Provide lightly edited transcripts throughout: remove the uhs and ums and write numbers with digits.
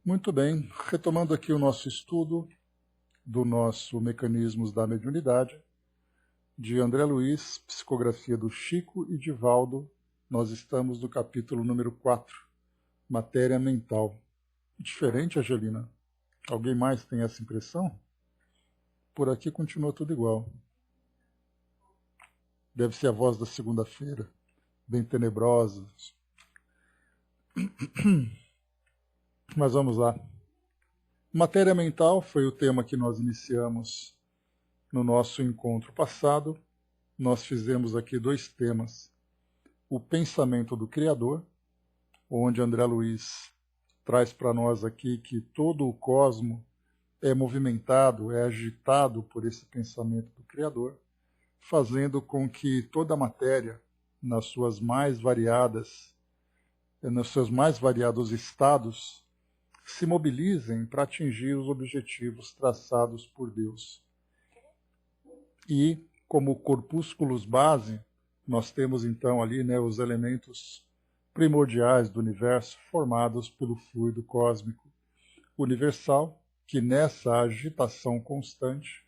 Muito bem, retomando aqui o nosso estudo do nosso Mecanismos da Mediunidade, de André Luiz, psicografia do Chico e Divaldo, nós estamos no capítulo número 4, Matéria Mental. Diferente, Angelina? Alguém mais tem essa impressão? Por aqui continua tudo igual. Deve ser a voz da segunda-feira, bem tenebrosa. Mas vamos lá. Matéria mental foi o tema que nós iniciamos no nosso encontro passado. Nós fizemos aqui 2 temas. O pensamento do Criador, onde André Luiz traz para nós aqui que todo o cosmo é movimentado, é agitado por esse pensamento do Criador, fazendo com que toda a matéria, nos seus mais variados estados, se mobilizem para atingir os objetivos traçados por Deus. E, como corpúsculos base, nós temos então ali os elementos primordiais do universo formados pelo fluido cósmico universal, que nessa agitação constante,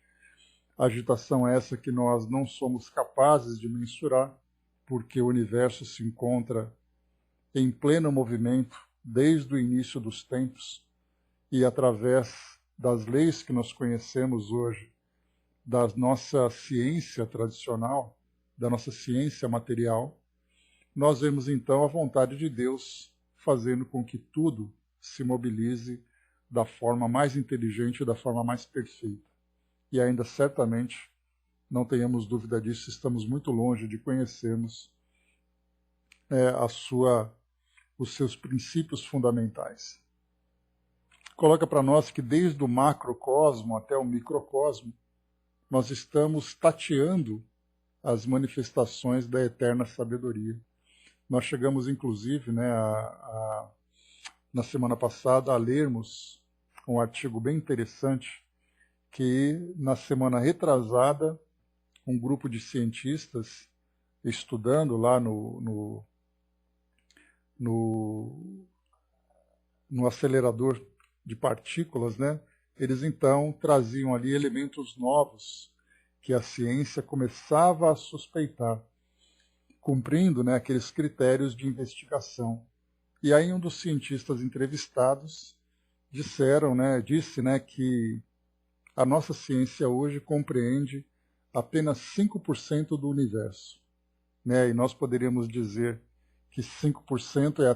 agitação essa que nós não somos capazes de mensurar, porque o universo se encontra em pleno movimento desde o início dos tempos e através das leis que nós conhecemos hoje, da nossa ciência tradicional, da nossa ciência material, nós vemos então a vontade de Deus fazendo com que tudo se mobilize da forma mais inteligente, da forma mais perfeita. E ainda certamente, não tenhamos dúvida disso, estamos muito longe de conhecermos os seus princípios fundamentais. Coloca para nós que desde o macrocosmo até o microcosmo, nós estamos tateando as manifestações da eterna sabedoria. Nós chegamos, inclusive, na semana passada, a lermos um artigo bem interessante que, na semana retrasada, um grupo de cientistas, estudando lá no acelerador de partículas, eles então traziam ali elementos novos que a ciência começava a suspeitar, cumprindo aqueles critérios de investigação. E aí um dos cientistas entrevistados disse que a nossa ciência hoje compreende apenas 5% do universo. E nós poderíamos dizer que 5% é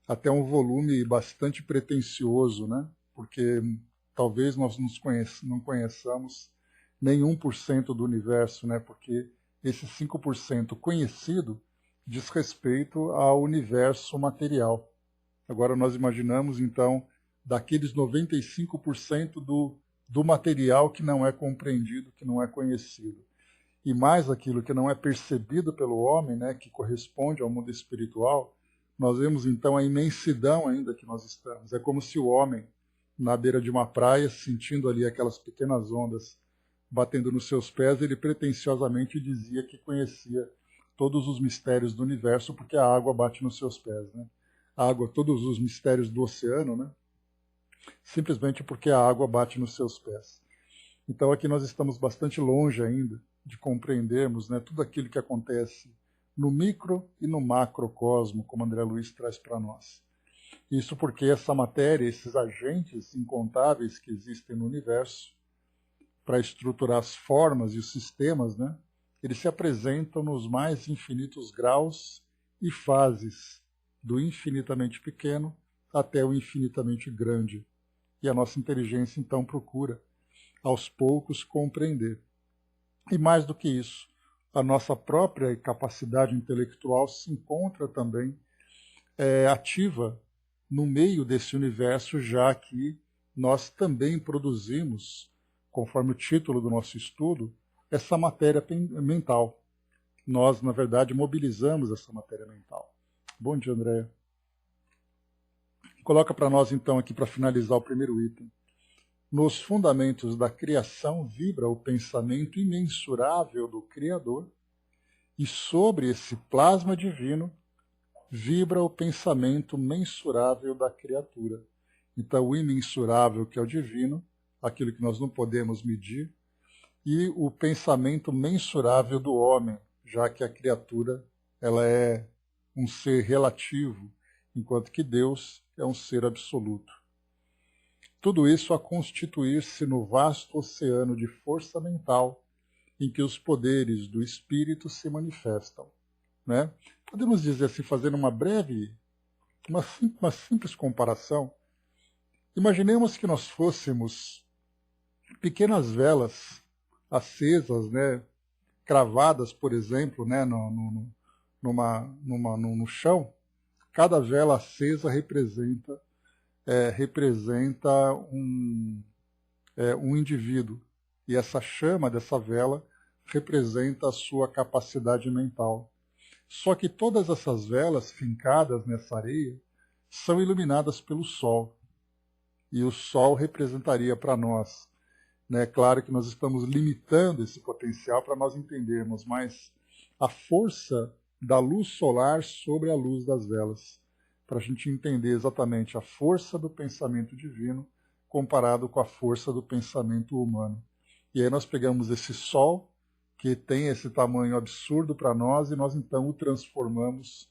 até um volume bastante pretensioso, porque talvez nós não conheçamos nem 1% do universo, porque esse 5% conhecido diz respeito ao universo material. Agora nós imaginamos, então, daqueles 95% do material que não é compreendido, que não é conhecido. E mais aquilo que não é percebido pelo homem, que corresponde ao mundo espiritual, nós vemos então a imensidão ainda que nós estamos. É como se o homem, na beira de uma praia, sentindo ali aquelas pequenas ondas batendo nos seus pés, ele pretensiosamente dizia que conhecia todos os mistérios do universo, porque a água bate nos seus pés. A água, todos os mistérios do oceano, simplesmente porque a água bate nos seus pés. Então aqui nós estamos bastante longe ainda de compreendermos tudo aquilo que acontece no micro e no macrocosmo, como André Luiz traz para nós. Isso porque essa matéria, esses agentes incontáveis que existem no universo, para estruturar as formas e os sistemas, eles se apresentam nos mais infinitos graus e fases, do infinitamente pequeno até o infinitamente grande. E a nossa inteligência, então, procura, aos poucos, compreender. E mais do que isso, a nossa própria capacidade intelectual se encontra também ativa no meio desse universo, já que nós também produzimos, conforme o título do nosso estudo, essa matéria mental. Nós, na verdade, mobilizamos essa matéria mental. Bom dia, Andréia. Coloca para nós, então, aqui para finalizar o primeiro item. Nos fundamentos da criação vibra o pensamento imensurável do Criador, e sobre esse plasma divino vibra o pensamento mensurável da criatura. Então, o imensurável, que é o divino, aquilo que nós não podemos medir, e o pensamento mensurável do homem, já que a criatura ela é um ser relativo, enquanto que Deus é um ser absoluto. Tudo isso a constituir-se no vasto oceano de força mental em que os poderes do espírito se manifestam. Né? Podemos dizer assim, fazendo uma simples comparação, imaginemos que nós fôssemos pequenas velas acesas, né, cravadas, por exemplo, né, no chão. Cada vela acesa representa um indivíduo. E essa chama dessa vela representa a sua capacidade mental. Só que todas essas velas fincadas nessa areia são iluminadas pelo Sol. E o Sol representaria para nós, né? Claro que nós estamos limitando esse potencial para nós entendermos, mas a força da luz solar sobre a luz das velas, para a gente entender exatamente a força do pensamento divino comparado com a força do pensamento humano. E aí nós pegamos esse Sol, que tem esse tamanho absurdo para nós, e nós então o transformamos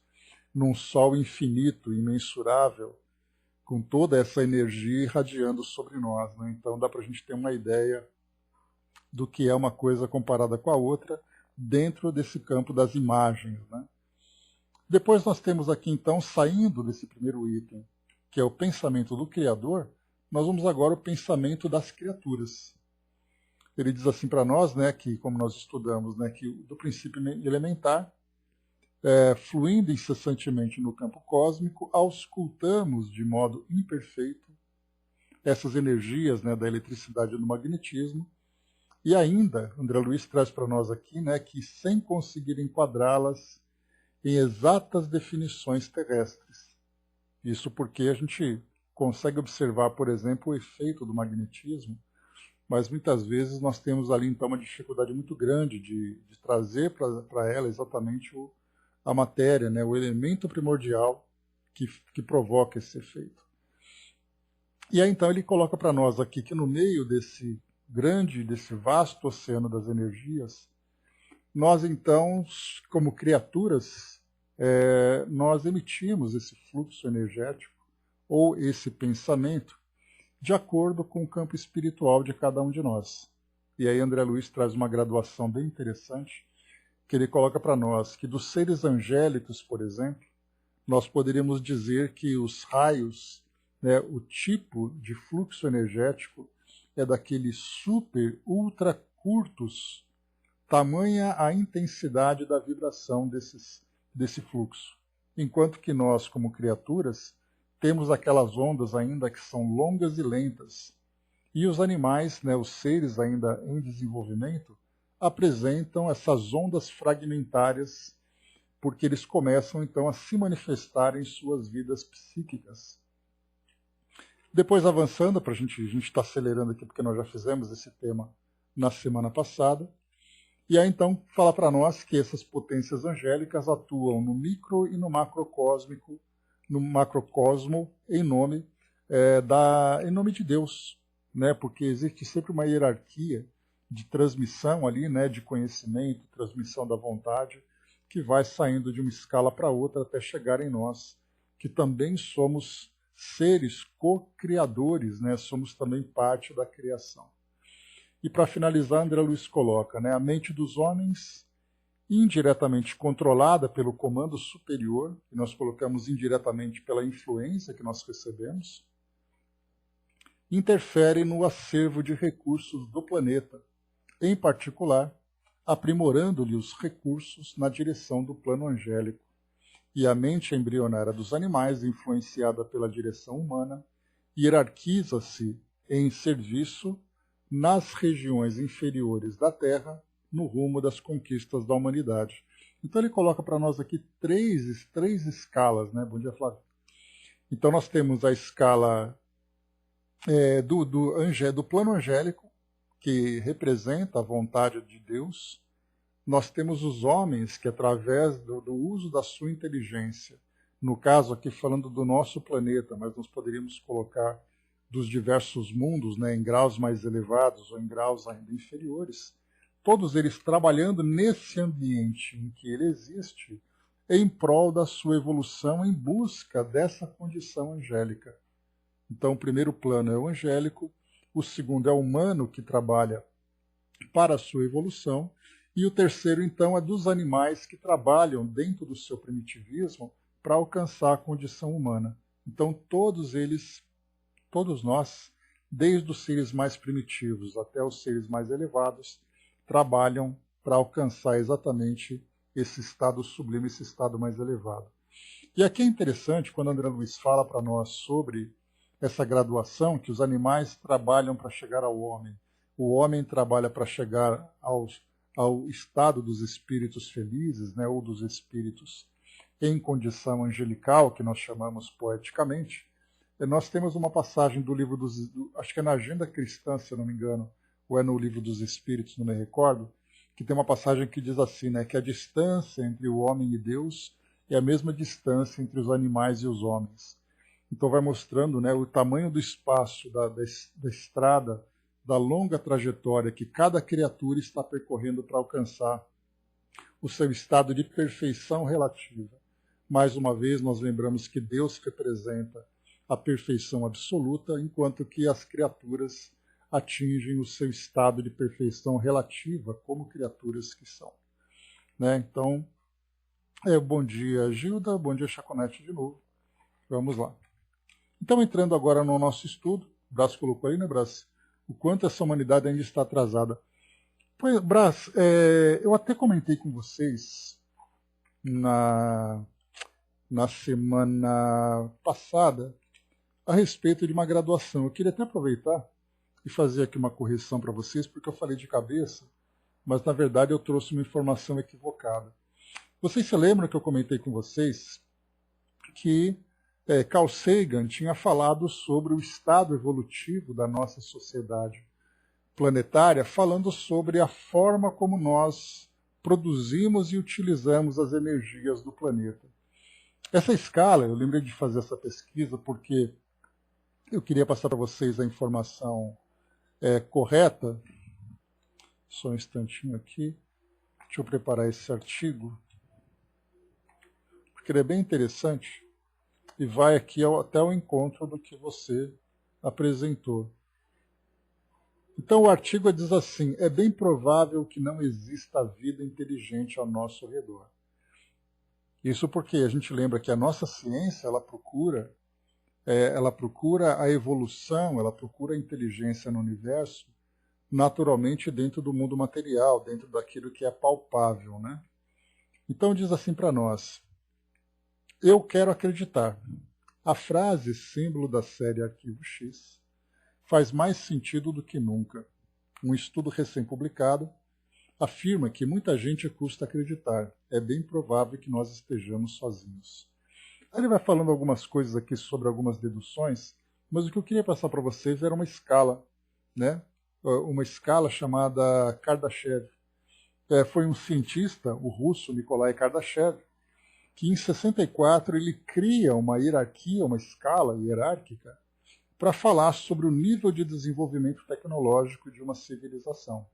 num Sol infinito, imensurável, com toda essa energia irradiando sobre nós. Né? Então dá para a gente ter uma ideia do que é uma coisa comparada com a outra dentro desse campo das imagens. Né? Depois nós temos aqui então, saindo desse primeiro item, que é o pensamento do Criador, nós vamos agora ao pensamento das criaturas. Ele diz assim para nós, né, que como nós estudamos, né, que do princípio elementar, fluindo incessantemente no campo cósmico, auscultamos de modo imperfeito essas energias, né, da eletricidade e do magnetismo, e ainda, André Luiz traz para nós aqui, né, que sem conseguir enquadrá-las em exatas definições terrestres. Isso porque a gente consegue observar, por exemplo, o efeito do magnetismo, mas muitas vezes nós temos ali então uma dificuldade muito grande de trazer para ela exatamente a matéria, né, o elemento primordial que provoca esse efeito. E aí então ele coloca para nós aqui que no meio desse vasto oceano das energias, nós então, como criaturas, nós emitimos esse fluxo energético ou esse pensamento de acordo com o campo espiritual de cada um de nós. E aí André Luiz traz uma graduação bem interessante, que ele coloca para nós que dos seres angélicos, por exemplo, nós poderíamos dizer que os raios, né, o tipo de fluxo energético é daqueles super, ultra curtos, tamanha a intensidade da vibração desse fluxo. Enquanto que nós, como criaturas, temos aquelas ondas ainda que são longas e lentas. E os animais, né, os seres ainda em desenvolvimento, apresentam essas ondas fragmentárias, porque eles começam então a se manifestar em suas vidas psíquicas. Depois avançando, a gente está acelerando aqui porque nós já fizemos esse tema na semana passada, e aí então fala para nós que essas potências angélicas atuam no micro e no macrocósmico, no macrocosmo, em nome de Deus, né? Porque existe sempre uma hierarquia de transmissão ali, né? De conhecimento, transmissão da vontade, que vai saindo de uma escala para outra até chegar em nós, que também somos seres co-criadores, né? Somos também parte da criação. E para finalizar, André Luiz coloca, né? A mente dos homens, indiretamente controlada pelo comando superior, que nós colocamos indiretamente pela influência que nós recebemos, interfere no acervo de recursos do planeta, em particular, aprimorando-lhe os recursos na direção do plano angélico. E a mente embrionária dos animais, influenciada pela direção humana, hierarquiza-se em serviço nas regiões inferiores da Terra, no rumo das conquistas da humanidade. Então ele coloca para nós aqui três escalas, né? Bom dia, Flávio. Então nós temos a escala do plano angélico, que representa a vontade de Deus. Nós temos os homens que, através do uso da sua inteligência, no caso aqui falando do nosso planeta, mas nós poderíamos colocar dos diversos mundos, né, em graus mais elevados ou em graus ainda inferiores, todos eles trabalhando nesse ambiente em que ele existe, em prol da sua evolução, em busca dessa condição angélica. Então, o primeiro plano é o angélico, o segundo é o humano, que trabalha para a sua evolução, e o terceiro, então, é dos animais que trabalham dentro do seu primitivismo para alcançar a condição humana. Então, todos eles, todos nós, desde os seres mais primitivos até os seres mais elevados, trabalham para alcançar exatamente esse estado sublime, esse estado mais elevado. E aqui é interessante, quando André Luiz fala para nós sobre essa graduação, que os animais trabalham para chegar ao homem, o homem trabalha para chegar ao estado dos espíritos felizes, né, ou dos espíritos em condição angelical, que nós chamamos poeticamente. Nós temos uma passagem do livro acho que é na Agenda Cristã, se eu não me engano, ou é no Livro dos Espíritos, não me recordo, que tem uma passagem que diz assim, né, que a distância entre o homem e Deus é a mesma distância entre os animais e os homens. Então vai mostrando, né, o tamanho do espaço da estrada, da longa trajetória que cada criatura está percorrendo para alcançar o seu estado de perfeição relativa. Mais uma vez, nós lembramos que Deus representa a perfeição absoluta, enquanto que as criaturas atingem o seu estado de perfeição relativa como criaturas que são. Né? Então, bom dia, Gilda, bom dia, Chaconete, de novo. Vamos lá. Então, entrando agora no nosso estudo, o Brás colocou aí, né, Brás? O quanto essa humanidade ainda está atrasada. Pois, Brás, eu até comentei com vocês na semana passada a respeito de uma graduação. Eu queria até aproveitar e fazer aqui uma correção para vocês, porque eu falei de cabeça, mas na verdade eu trouxe uma informação equivocada. Vocês se lembram que eu comentei com vocês que Carl Sagan tinha falado sobre o estado evolutivo da nossa sociedade planetária, falando sobre a forma como nós produzimos e utilizamos as energias do planeta. Essa escala, eu lembrei de fazer essa pesquisa porque eu queria passar para vocês a informação correta. Só um instantinho aqui. Deixa eu preparar esse artigo, porque ele é bem interessante e vai aqui até o encontro do que você apresentou. Então o artigo diz assim: é bem provável que não exista vida inteligente ao nosso redor. Isso porque a gente lembra que a nossa ciência ela procura a evolução, ela procura a inteligência no universo, naturalmente dentro do mundo material, dentro daquilo que é palpável, né? Então diz assim para nós: eu quero acreditar. A frase símbolo da série Arquivo X faz mais sentido do que nunca. Um estudo recém-publicado afirma que muita gente custa acreditar. É bem provável que nós estejamos sozinhos. Aí ele vai falando algumas coisas aqui sobre algumas deduções, mas o que eu queria passar para vocês era uma escala, né? Uma escala chamada Kardashev. Foi um cientista, o russo Nikolai Kardashev, que em 64 ele cria uma hierarquia, uma escala hierárquica, para falar sobre o nível de desenvolvimento tecnológico de uma civilização.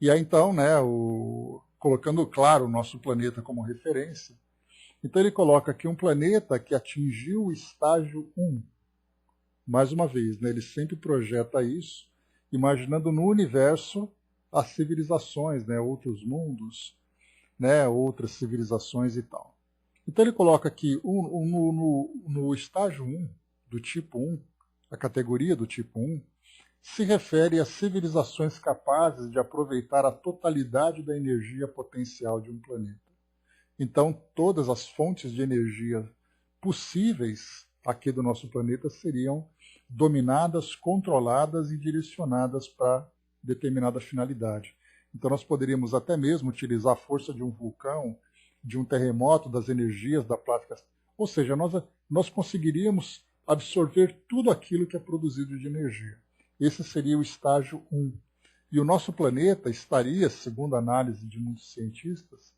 E aí então, né, colocando claro o nosso planeta como referência, então ele coloca aqui um planeta que atingiu o estágio 1. Mais uma vez, né, ele sempre projeta isso, imaginando no universo as civilizações, né, outros mundos, né, outras civilizações e tal. Então ele coloca aqui no estágio 1, do tipo 1, a categoria do tipo 1, se refere a civilizações capazes de aproveitar a totalidade da energia potencial de um planeta. Então, todas as fontes de energia possíveis aqui do nosso planeta seriam dominadas, controladas e direcionadas para determinada finalidade. Então, nós poderíamos até mesmo utilizar a força de um vulcão, de um terremoto, das energias da plática. Ou seja, nós conseguiríamos absorver tudo aquilo que é produzido de energia. Esse seria o estágio 1. E o nosso planeta estaria, segundo a análise de muitos cientistas,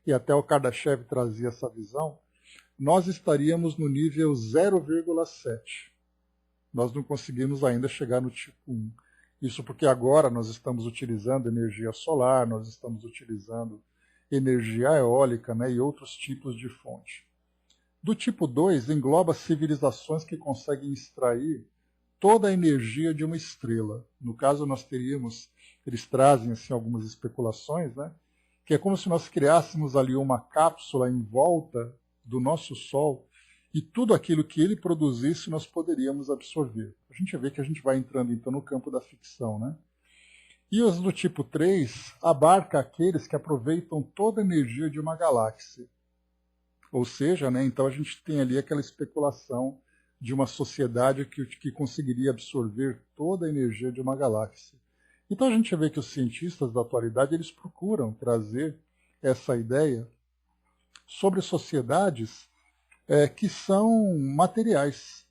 e até o Kardashev trazia essa visão, nós estaríamos no nível 0,7. Nós não conseguimos ainda chegar no tipo 1. Isso porque agora nós estamos utilizando energia solar, nós estamos utilizando energia eólica, né, e outros tipos de fonte. Do tipo 2 engloba civilizações que conseguem extrair toda a energia de uma estrela. No caso, nós teríamos, eles trazem assim, algumas especulações, né, que é como se nós criássemos ali uma cápsula em volta do nosso Sol e tudo aquilo que ele produzisse nós poderíamos absorver. A gente vê que a gente vai entrando então no campo da ficção, né? E os do tipo 3 abarca aqueles que aproveitam toda a energia de uma galáxia. Ou seja, né, então a gente tem ali aquela especulação de uma sociedade que conseguiria absorver toda a energia de uma galáxia. Então a gente vê que os cientistas da atualidade eles procuram trazer essa ideia sobre sociedades que são materiais.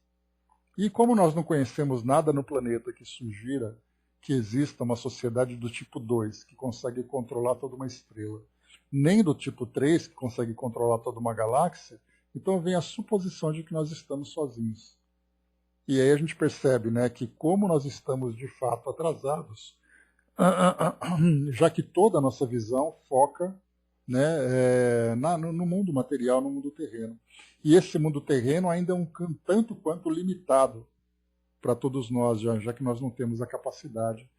E como nós não conhecemos nada no planeta que sugira que exista uma sociedade do tipo 2, que consegue controlar toda uma estrela, nem do tipo 3, que consegue controlar toda uma galáxia, então vem a suposição de que nós estamos sozinhos. E aí a gente percebe, né, que como nós estamos de fato atrasados, já que toda a nossa visão foca, né, no mundo material, no mundo terreno. E esse mundo terreno ainda é um tanto quanto limitado para todos nós, já que nós não temos a capacidade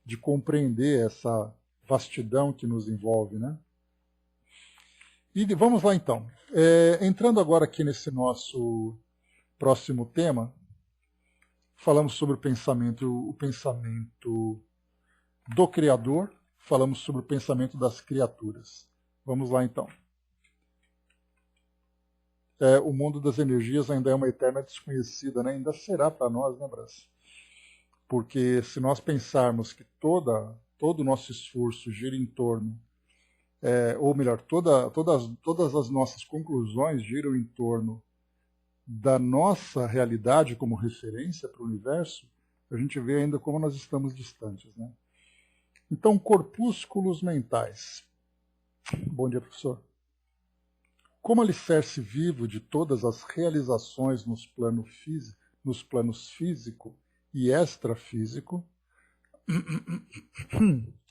de compreender essa vastidão que nos envolve, né? E vamos lá então. Entrando agora aqui nesse nosso próximo tema, falamos sobre o pensamento do Criador, falamos sobre o pensamento das criaturas. Vamos lá então. O mundo das energias ainda é uma eterna desconhecida, né? Ainda será para nós, né, Brás? Porque se nós pensarmos que todo o nosso esforço gira em torno, ou melhor, todas as nossas conclusões giram em torno da nossa realidade como referência para o universo, a gente vê ainda como nós estamos distantes, né? Então, corpúsculos mentais. Bom dia, professor. Como alicerce vivo de todas as realizações nos planos físico e extrafísico,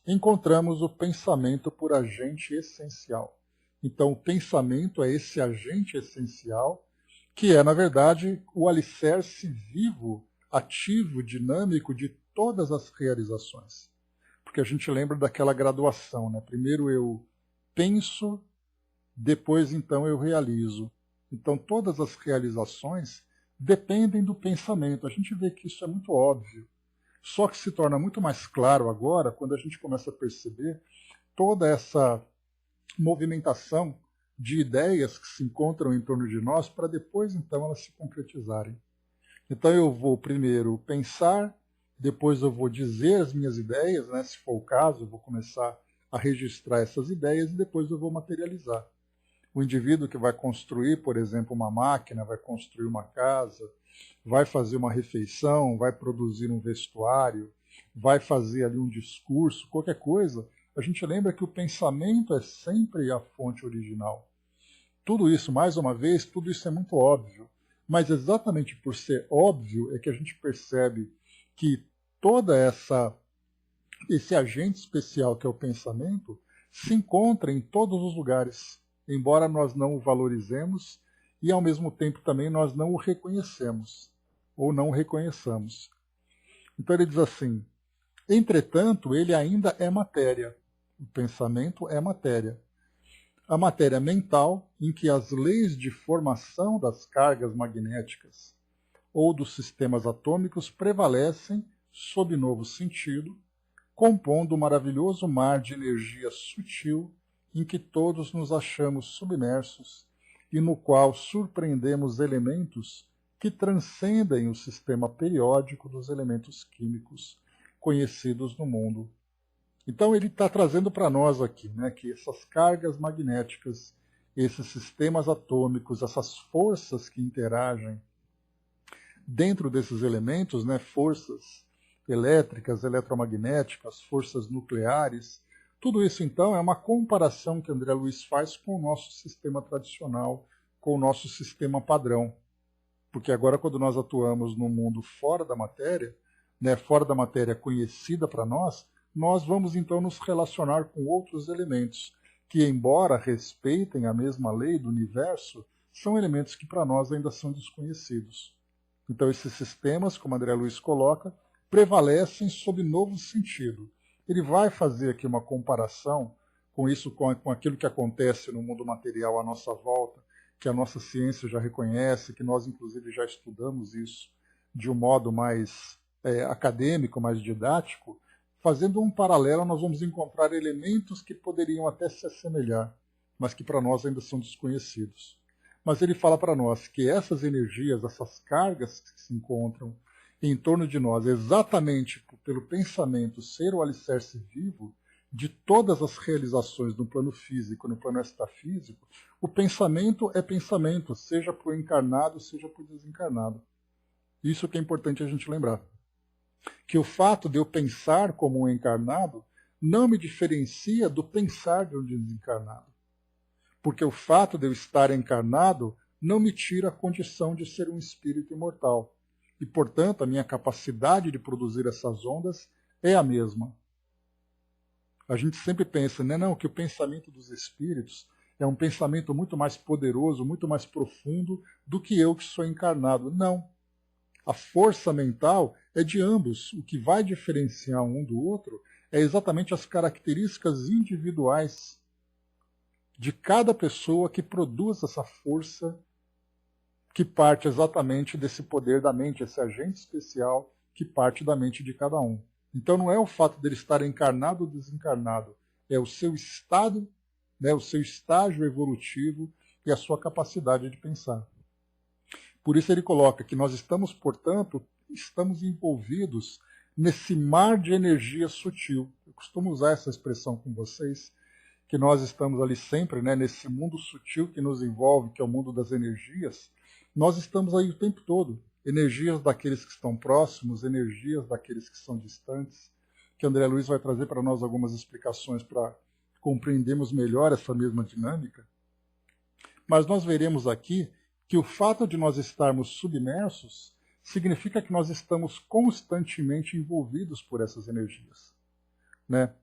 encontramos o pensamento por agente essencial. Então, o pensamento é esse agente essencial, que é, na verdade, o alicerce vivo, ativo, dinâmico de todas as realizações. Porque a gente lembra daquela graduação, né? Primeiro eu penso, depois então eu realizo. Então todas as realizações dependem do pensamento. A gente vê que isso é muito óbvio. Só que se torna muito mais claro agora quando a gente começa a perceber toda essa movimentação de ideias que se encontram em torno de nós para depois então elas se concretizarem. Então eu vou primeiro pensar, depois eu vou dizer as minhas ideias, né? Se for o caso, eu vou começar a registrar essas ideias e depois eu vou materializar. O indivíduo que vai construir, por exemplo, uma máquina, vai construir uma casa, vai fazer uma refeição, vai produzir um vestuário, vai fazer ali um discurso, qualquer coisa, a gente lembra que o pensamento é sempre a fonte original. Tudo isso, mais uma vez, tudo isso é muito óbvio. Mas exatamente por ser óbvio é que a gente percebe que toda esse agente especial que é o pensamento se encontra em todos os lugares, embora nós não o valorizemos e ao mesmo tempo também nós não o reconhecemos ou não o reconheçamos. Então ele diz assim: entretanto, ele ainda é matéria. O pensamento é matéria. A matéria mental, em que as leis de formação das cargas magnéticas ou dos sistemas atômicos prevalecem sob novo sentido, compondo o maravilhoso mar de energia sutil em que todos nos achamos submersos e no qual surpreendemos elementos que transcendem o sistema periódico dos elementos químicos conhecidos no mundo. Então ele está trazendo para nós aqui, né, que essas cargas magnéticas, esses sistemas atômicos, essas forças que interagem dentro desses elementos, né, forças elétricas, eletromagnéticas, forças nucleares, tudo isso então é uma comparação que André Luiz faz com o nosso sistema tradicional, com o nosso sistema padrão. Porque agora, quando nós atuamos no mundo fora da matéria, né, fora da matéria conhecida para nós vamos então nos relacionar com outros elementos, que, embora respeitem a mesma lei do universo, são elementos que para nós ainda são desconhecidos. Então, esses sistemas, como André Luiz coloca, prevalecem sob novo sentido. Ele vai fazer aqui uma comparação com isso, com aquilo que acontece no mundo material à nossa volta, que a nossa ciência já reconhece, que nós, inclusive, já estudamos isso de um modo mais acadêmico, mais didático. Fazendo um paralelo, nós vamos encontrar elementos que poderiam até se assemelhar, mas que para nós ainda são desconhecidos. Mas ele fala para nós que essas energias, essas cargas que se encontram em torno de nós, exatamente pelo pensamento ser o alicerce vivo de todas as realizações no plano físico, no plano extrafísico, o pensamento é pensamento, seja para o encarnado, seja para o desencarnado. Isso que é importante a gente lembrar. Que o fato de eu pensar como um encarnado não me diferencia do pensar de um desencarnado. Porque o fato de eu estar encarnado não me tira a condição de ser um espírito imortal. E, portanto, a minha capacidade de produzir essas ondas é a mesma. A gente sempre pensa, né, não, que o pensamento dos espíritos é um pensamento muito mais poderoso, muito mais profundo do que eu que sou encarnado. Não. A força mental é de ambos. O que vai diferenciar um do outro é exatamente as características individuais de cada pessoa que produz essa força que parte exatamente desse poder da mente, esse agente especial que parte da mente de cada um. Então não é o fato dele estar encarnado ou desencarnado, é o seu estado, né, o seu estágio evolutivo e a sua capacidade de pensar. Por isso ele coloca que nós estamos, portanto, envolvidos nesse mar de energia sutil. Eu costumo usar essa expressão com vocês, que nós estamos ali sempre, né, nesse mundo sutil que nos envolve, que é o mundo das energias. Nós estamos aí o tempo todo. Energias daqueles que estão próximos, energias daqueles que são distantes, que André Luiz vai trazer para nós algumas explicações para compreendermos melhor essa mesma dinâmica. Mas nós veremos aqui que o fato de nós estarmos submersos significa que nós estamos constantemente envolvidos por essas energias. Né?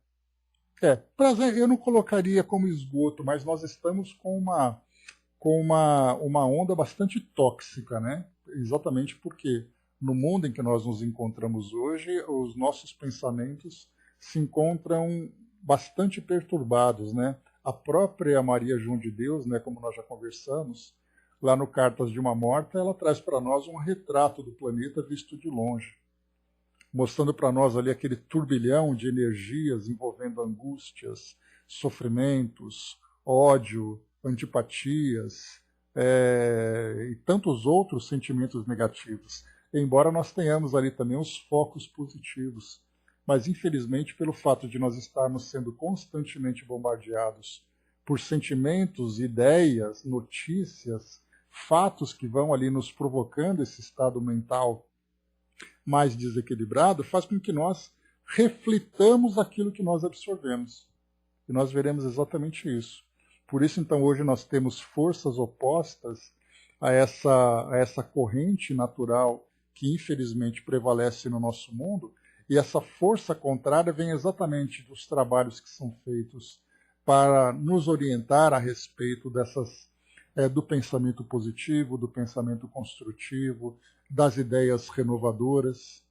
Eu não colocaria como esgoto, mas nós estamos com uma onda bastante tóxica, né? Exatamente porque no mundo em que nós nos encontramos hoje, os nossos pensamentos se encontram bastante perturbados, né? A própria Maria João de Deus, né, como nós já conversamos, lá no Cartas de uma Morta, ela traz para nós um retrato do planeta visto de longe, mostrando para nós ali aquele turbilhão de energias envolvendo angústias, sofrimentos, ódio, antipatias e tantos outros sentimentos negativos. Embora nós tenhamos ali também os focos positivos, mas infelizmente pelo fato de nós estarmos sendo constantemente bombardeados por sentimentos, ideias, notícias, fatos que vão ali nos provocando esse estado mental mais desequilibrado, faz com que nós reflitamos aquilo que nós absorvemos. E nós veremos exatamente isso. Por isso, então, hoje nós temos forças opostas a essa corrente natural que, infelizmente, prevalece no nosso mundo, e essa força contrária vem exatamente dos trabalhos que são feitos para nos orientar a respeito do pensamento positivo, do pensamento construtivo, das ideias renovadoras.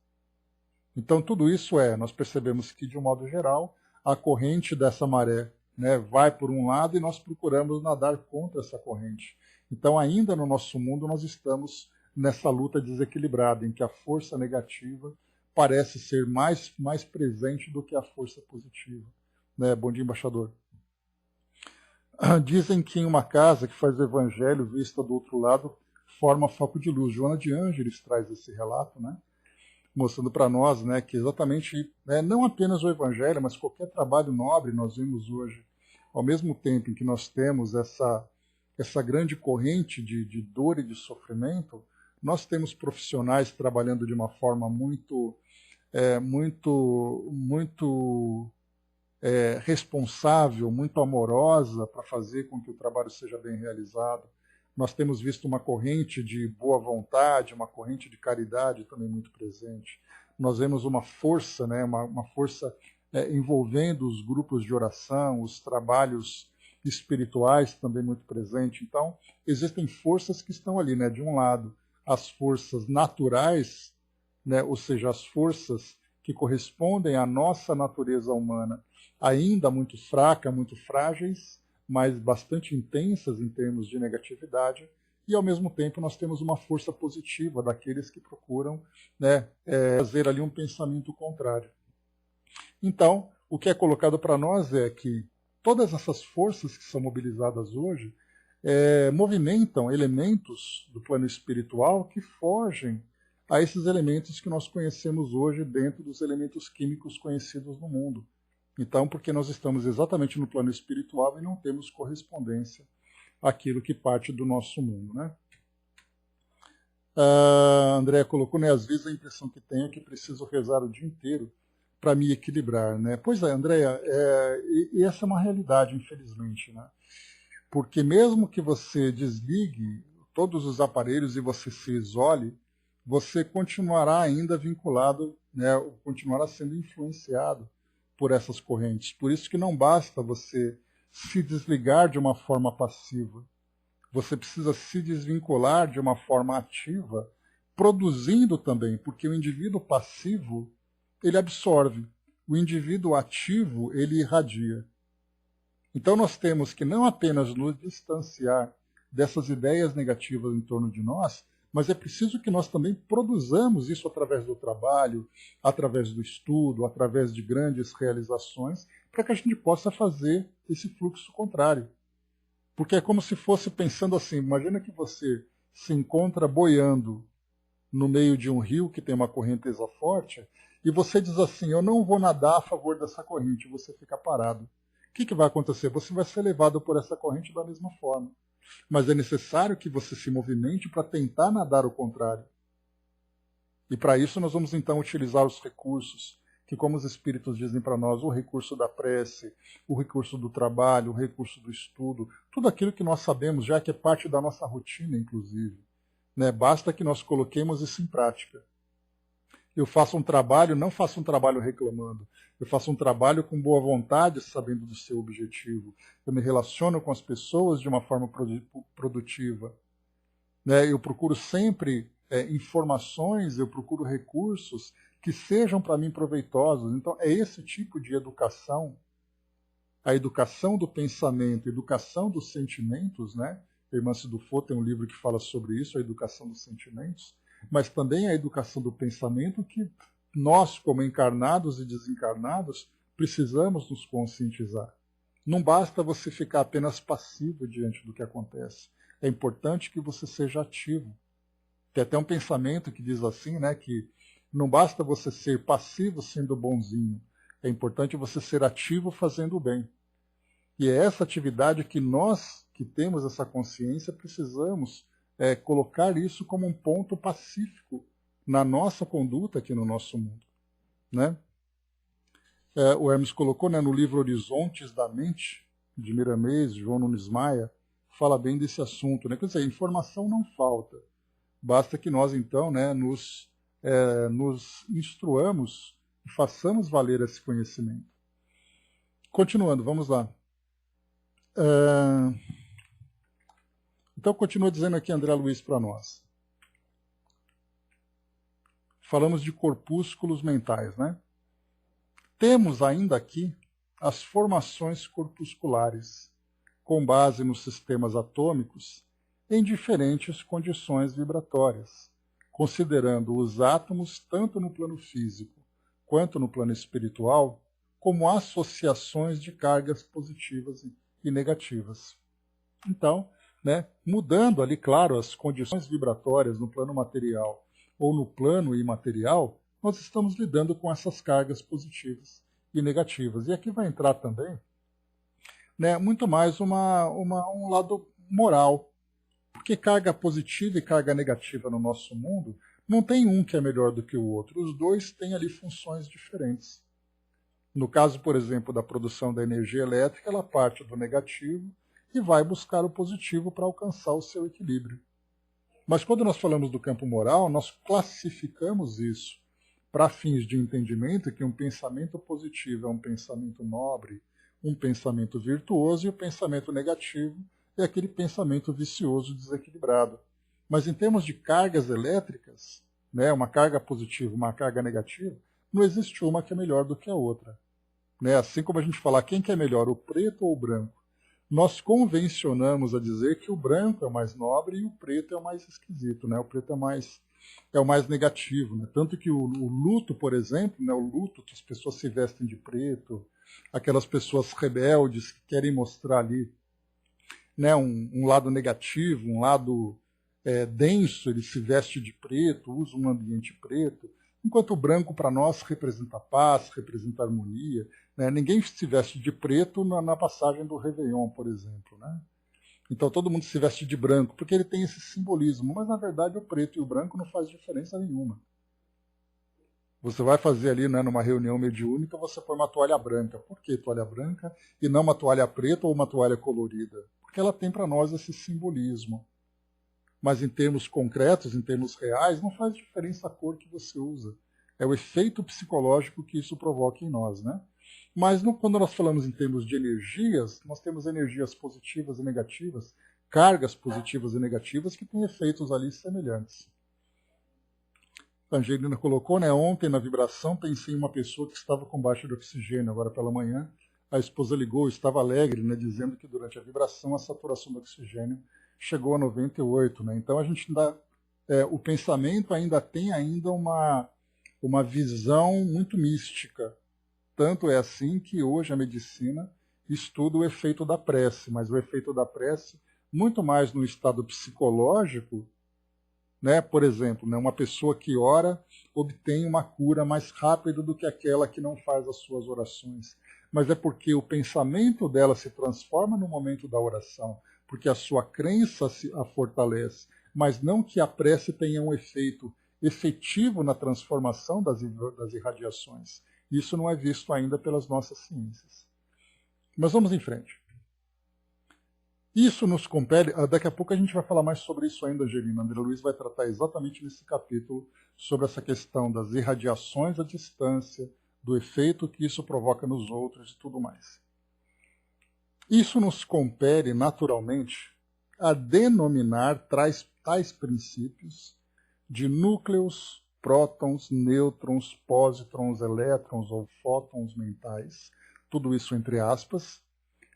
Então, tudo isso nós percebemos que, de um modo geral, a corrente dessa maré, né, vai por um lado e nós procuramos nadar contra essa corrente. Então, ainda no nosso mundo, nós estamos nessa luta desequilibrada, em que a força negativa parece ser mais presente do que a força positiva. Né? Bom dia, embaixador. Dizem que em uma casa que faz o evangelho, vista do outro lado, forma foco de luz. Joana de Ângeles traz esse relato, né? Mostrando para nós, né, que exatamente, não apenas o evangelho, mas qualquer trabalho nobre nós vemos hoje, ao mesmo tempo em que nós temos essa grande corrente de dor e de sofrimento, nós temos profissionais trabalhando de uma forma muito responsável, muito amorosa para fazer com que o trabalho seja bem realizado. nós temos visto uma corrente de boa vontade, uma corrente de caridade também muito presente. Nós vemos uma força, né, uma força envolvendo os grupos de oração, os trabalhos espirituais também muito presente. Então, existem forças que estão ali, né? De um lado, as forças naturais, né? Ou seja, as forças que correspondem à nossa natureza humana, ainda muito fraca, muito frágeis, mas bastante intensas em termos de negatividade, e ao mesmo tempo nós temos uma força positiva daqueles que procuram, né, fazer ali um pensamento contrário. Então, o que é colocado para nós é que todas essas forças que são mobilizadas hoje movimentam elementos do plano espiritual que fogem a esses elementos que nós conhecemos hoje dentro dos elementos químicos conhecidos no mundo. Então, porque nós estamos exatamente no plano espiritual e não temos correspondência àquilo que parte do nosso mundo, né? A Andréa colocou, né, às vezes a impressão que tenho é que preciso rezar o dia inteiro para me equilibrar, né? Pois é, Andréa, e essa é uma realidade, infelizmente, né? Porque mesmo que você desligue todos os aparelhos e você se isole, você continuará ainda vinculado, né, continuará sendo influenciado por essas correntes. Por isso que não basta você se desligar de uma forma passiva. Você precisa se desvincular de uma forma ativa, produzindo também, porque o indivíduo passivo, ele absorve. O indivíduo ativo, ele irradia. Então nós temos que não apenas nos distanciar dessas ideias negativas em torno de nós, mas é preciso que nós também produzamos isso através do trabalho, através do estudo, através de grandes realizações, para que a gente possa fazer esse fluxo contrário. Porque é como se fosse pensando assim, imagina que você se encontra boiando no meio de um rio que tem uma correnteza forte, e você diz assim, eu não vou nadar a favor dessa corrente, você fica parado. O que vai acontecer? Você vai ser levado por essa corrente da mesma forma. Mas é necessário que você se movimente para tentar nadar o contrário. E para isso nós vamos então utilizar os recursos, que como os espíritos dizem para nós, o recurso da prece, o recurso do trabalho, o recurso do estudo, tudo aquilo que nós sabemos já que é parte da nossa rotina, inclusive. Né? Basta que nós coloquemos isso em prática. Eu faço um trabalho, não faço um trabalho reclamando. Eu faço um trabalho com boa vontade, sabendo do seu objetivo. Eu me relaciono com as pessoas de uma forma produtiva. Né? Eu procuro sempre informações, eu procuro recursos que sejam para mim proveitosos. Então, é esse tipo de educação, a educação do pensamento, a educação dos sentimentos, né? A irmã Sidufo tem um livro que fala sobre isso, a educação dos sentimentos, mas também a educação do pensamento que nós, como encarnados e desencarnados, precisamos nos conscientizar. Não basta você ficar apenas passivo diante do que acontece. É importante que você seja ativo. Tem até um pensamento que diz assim, né, que não basta você ser passivo sendo bonzinho, é importante você ser ativo fazendo o bem. E é essa atividade que nós, que temos essa consciência, precisamos colocar isso como um ponto pacífico na nossa conduta aqui no nosso mundo. Né? O Hermes colocou, né, no livro Horizontes da Mente, de Miramês, João Nunes Maia, fala bem desse assunto. Né? Quer dizer, informação não falta. Basta que nós, então, né, nos instruamos e façamos valer esse conhecimento. Continuando, vamos lá. Então, continua dizendo aqui André Luiz para nós. Falamos de corpúsculos mentais, né? Temos ainda aqui as formações corpusculares, com base nos sistemas atômicos, em diferentes condições vibratórias, considerando os átomos tanto no plano físico quanto no plano espiritual como associações de cargas positivas e negativas. Então, né, mudando ali, claro, as condições vibratórias no plano material ou no plano imaterial, nós estamos lidando com essas cargas positivas e negativas. E aqui vai entrar também, né, muito mais um lado moral, porque carga positiva e carga negativa no nosso mundo não tem um que é melhor do que o outro. Os dois têm ali funções diferentes. No caso, por exemplo, da produção da energia elétrica, ela parte do negativo e vai buscar o positivo para alcançar o seu equilíbrio. Mas quando nós falamos do campo moral, nós classificamos isso para fins de entendimento que um pensamento positivo é um pensamento nobre, um pensamento virtuoso, e o pensamento negativo é aquele pensamento vicioso, desequilibrado. Mas em termos de cargas elétricas, né, uma carga positiva, uma carga negativa, não existe uma que é melhor do que a outra. Né? Assim como a gente falar quem que é melhor, o preto ou o branco, nós convencionamos a dizer que o branco é o mais nobre e o preto é o mais esquisito, né? O preto é o mais negativo, né? Tanto que o luto, por exemplo, né? O luto que as pessoas se vestem de preto, aquelas pessoas rebeldes que querem mostrar ali, né? um lado negativo, um lado denso, ele se veste de preto, usa um ambiente preto, enquanto o branco para nós representa paz, representa harmonia. Né? Ninguém se veste de preto na passagem do Réveillon, por exemplo. Né? Então todo mundo se veste de branco, porque ele tem esse simbolismo, mas na verdade o preto e o branco não faz diferença nenhuma. Você vai fazer ali, né, numa reunião mediúnica, você põe uma toalha branca. Por que toalha branca e não uma toalha preta ou uma toalha colorida? Porque ela tem para nós esse simbolismo. Mas em termos concretos, em termos reais, não faz diferença a cor que você usa. É o efeito psicológico que isso provoca em nós, né? Mas quando nós falamos em termos de energias, nós temos energias positivas e negativas, cargas positivas e negativas que têm efeitos ali semelhantes. A Angelina colocou, né? Ontem na vibração pensei em uma pessoa que estava com baixa de oxigênio, agora pela manhã a esposa ligou, estava alegre, né? Dizendo que durante a vibração a saturação do oxigênio chegou a 98, né? Então a gente ainda, o pensamento ainda tem uma visão muito mística. Tanto é assim que hoje a medicina estuda o efeito da prece, mas o efeito da prece muito mais no estado psicológico, né? Por exemplo, né? Uma pessoa que ora obtém uma cura mais rápido do que aquela que não faz as suas orações. Mas é porque o pensamento dela se transforma no momento da oração, porque a sua crença a fortalece, mas não que a prece tenha um efeito efetivo na transformação das irradiações. Isso não é visto ainda pelas nossas ciências. Mas vamos em frente. Isso nos compele, daqui a pouco a gente vai falar mais sobre isso ainda, Angelina. André Luiz vai tratar exatamente nesse capítulo sobre essa questão das irradiações à distância, do efeito que isso provoca nos outros e tudo mais. Isso nos compele, naturalmente, a denominar tais princípios de núcleos, prótons, nêutrons, pósitrons, elétrons ou fótons mentais, tudo isso entre aspas,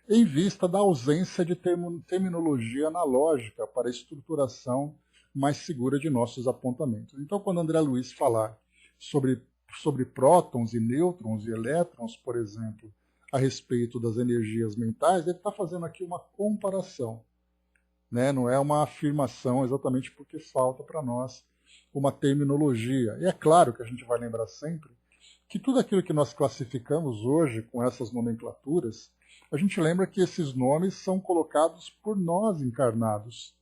em vista da ausência de terminologia analógica para a estruturação mais segura de nossos apontamentos. Então, quando André Luiz falar sobre prótons e nêutrons e elétrons, por exemplo, a respeito das energias mentais, ele está fazendo aqui uma comparação. Né? Não é uma afirmação exatamente porque falta para nós uma terminologia. E é claro que a gente vai lembrar sempre que tudo aquilo que nós classificamos hoje com essas nomenclaturas, a gente lembra que esses nomes são colocados por nós encarnados.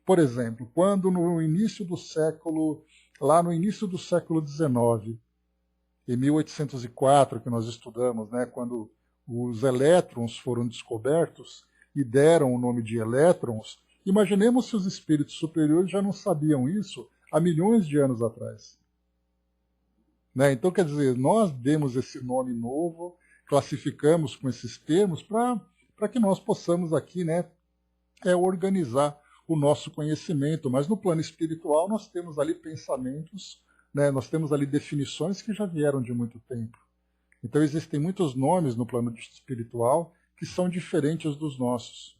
Por exemplo, quando no início do século, lá no início do século XIX, em 1804, que nós estudamos, né, quando os elétrons foram descobertos e deram o nome de elétrons, imaginemos se os espíritos superiores já não sabiam isso há milhões de anos atrás. Né? Então, quer dizer, nós demos esse nome novo, classificamos com esses termos para que nós possamos aqui, né, organizar o nosso conhecimento. Mas no plano espiritual nós temos ali pensamentos, né, nós temos ali definições que já vieram de muito tempo. Então existem muitos nomes no plano espiritual que são diferentes dos nossos.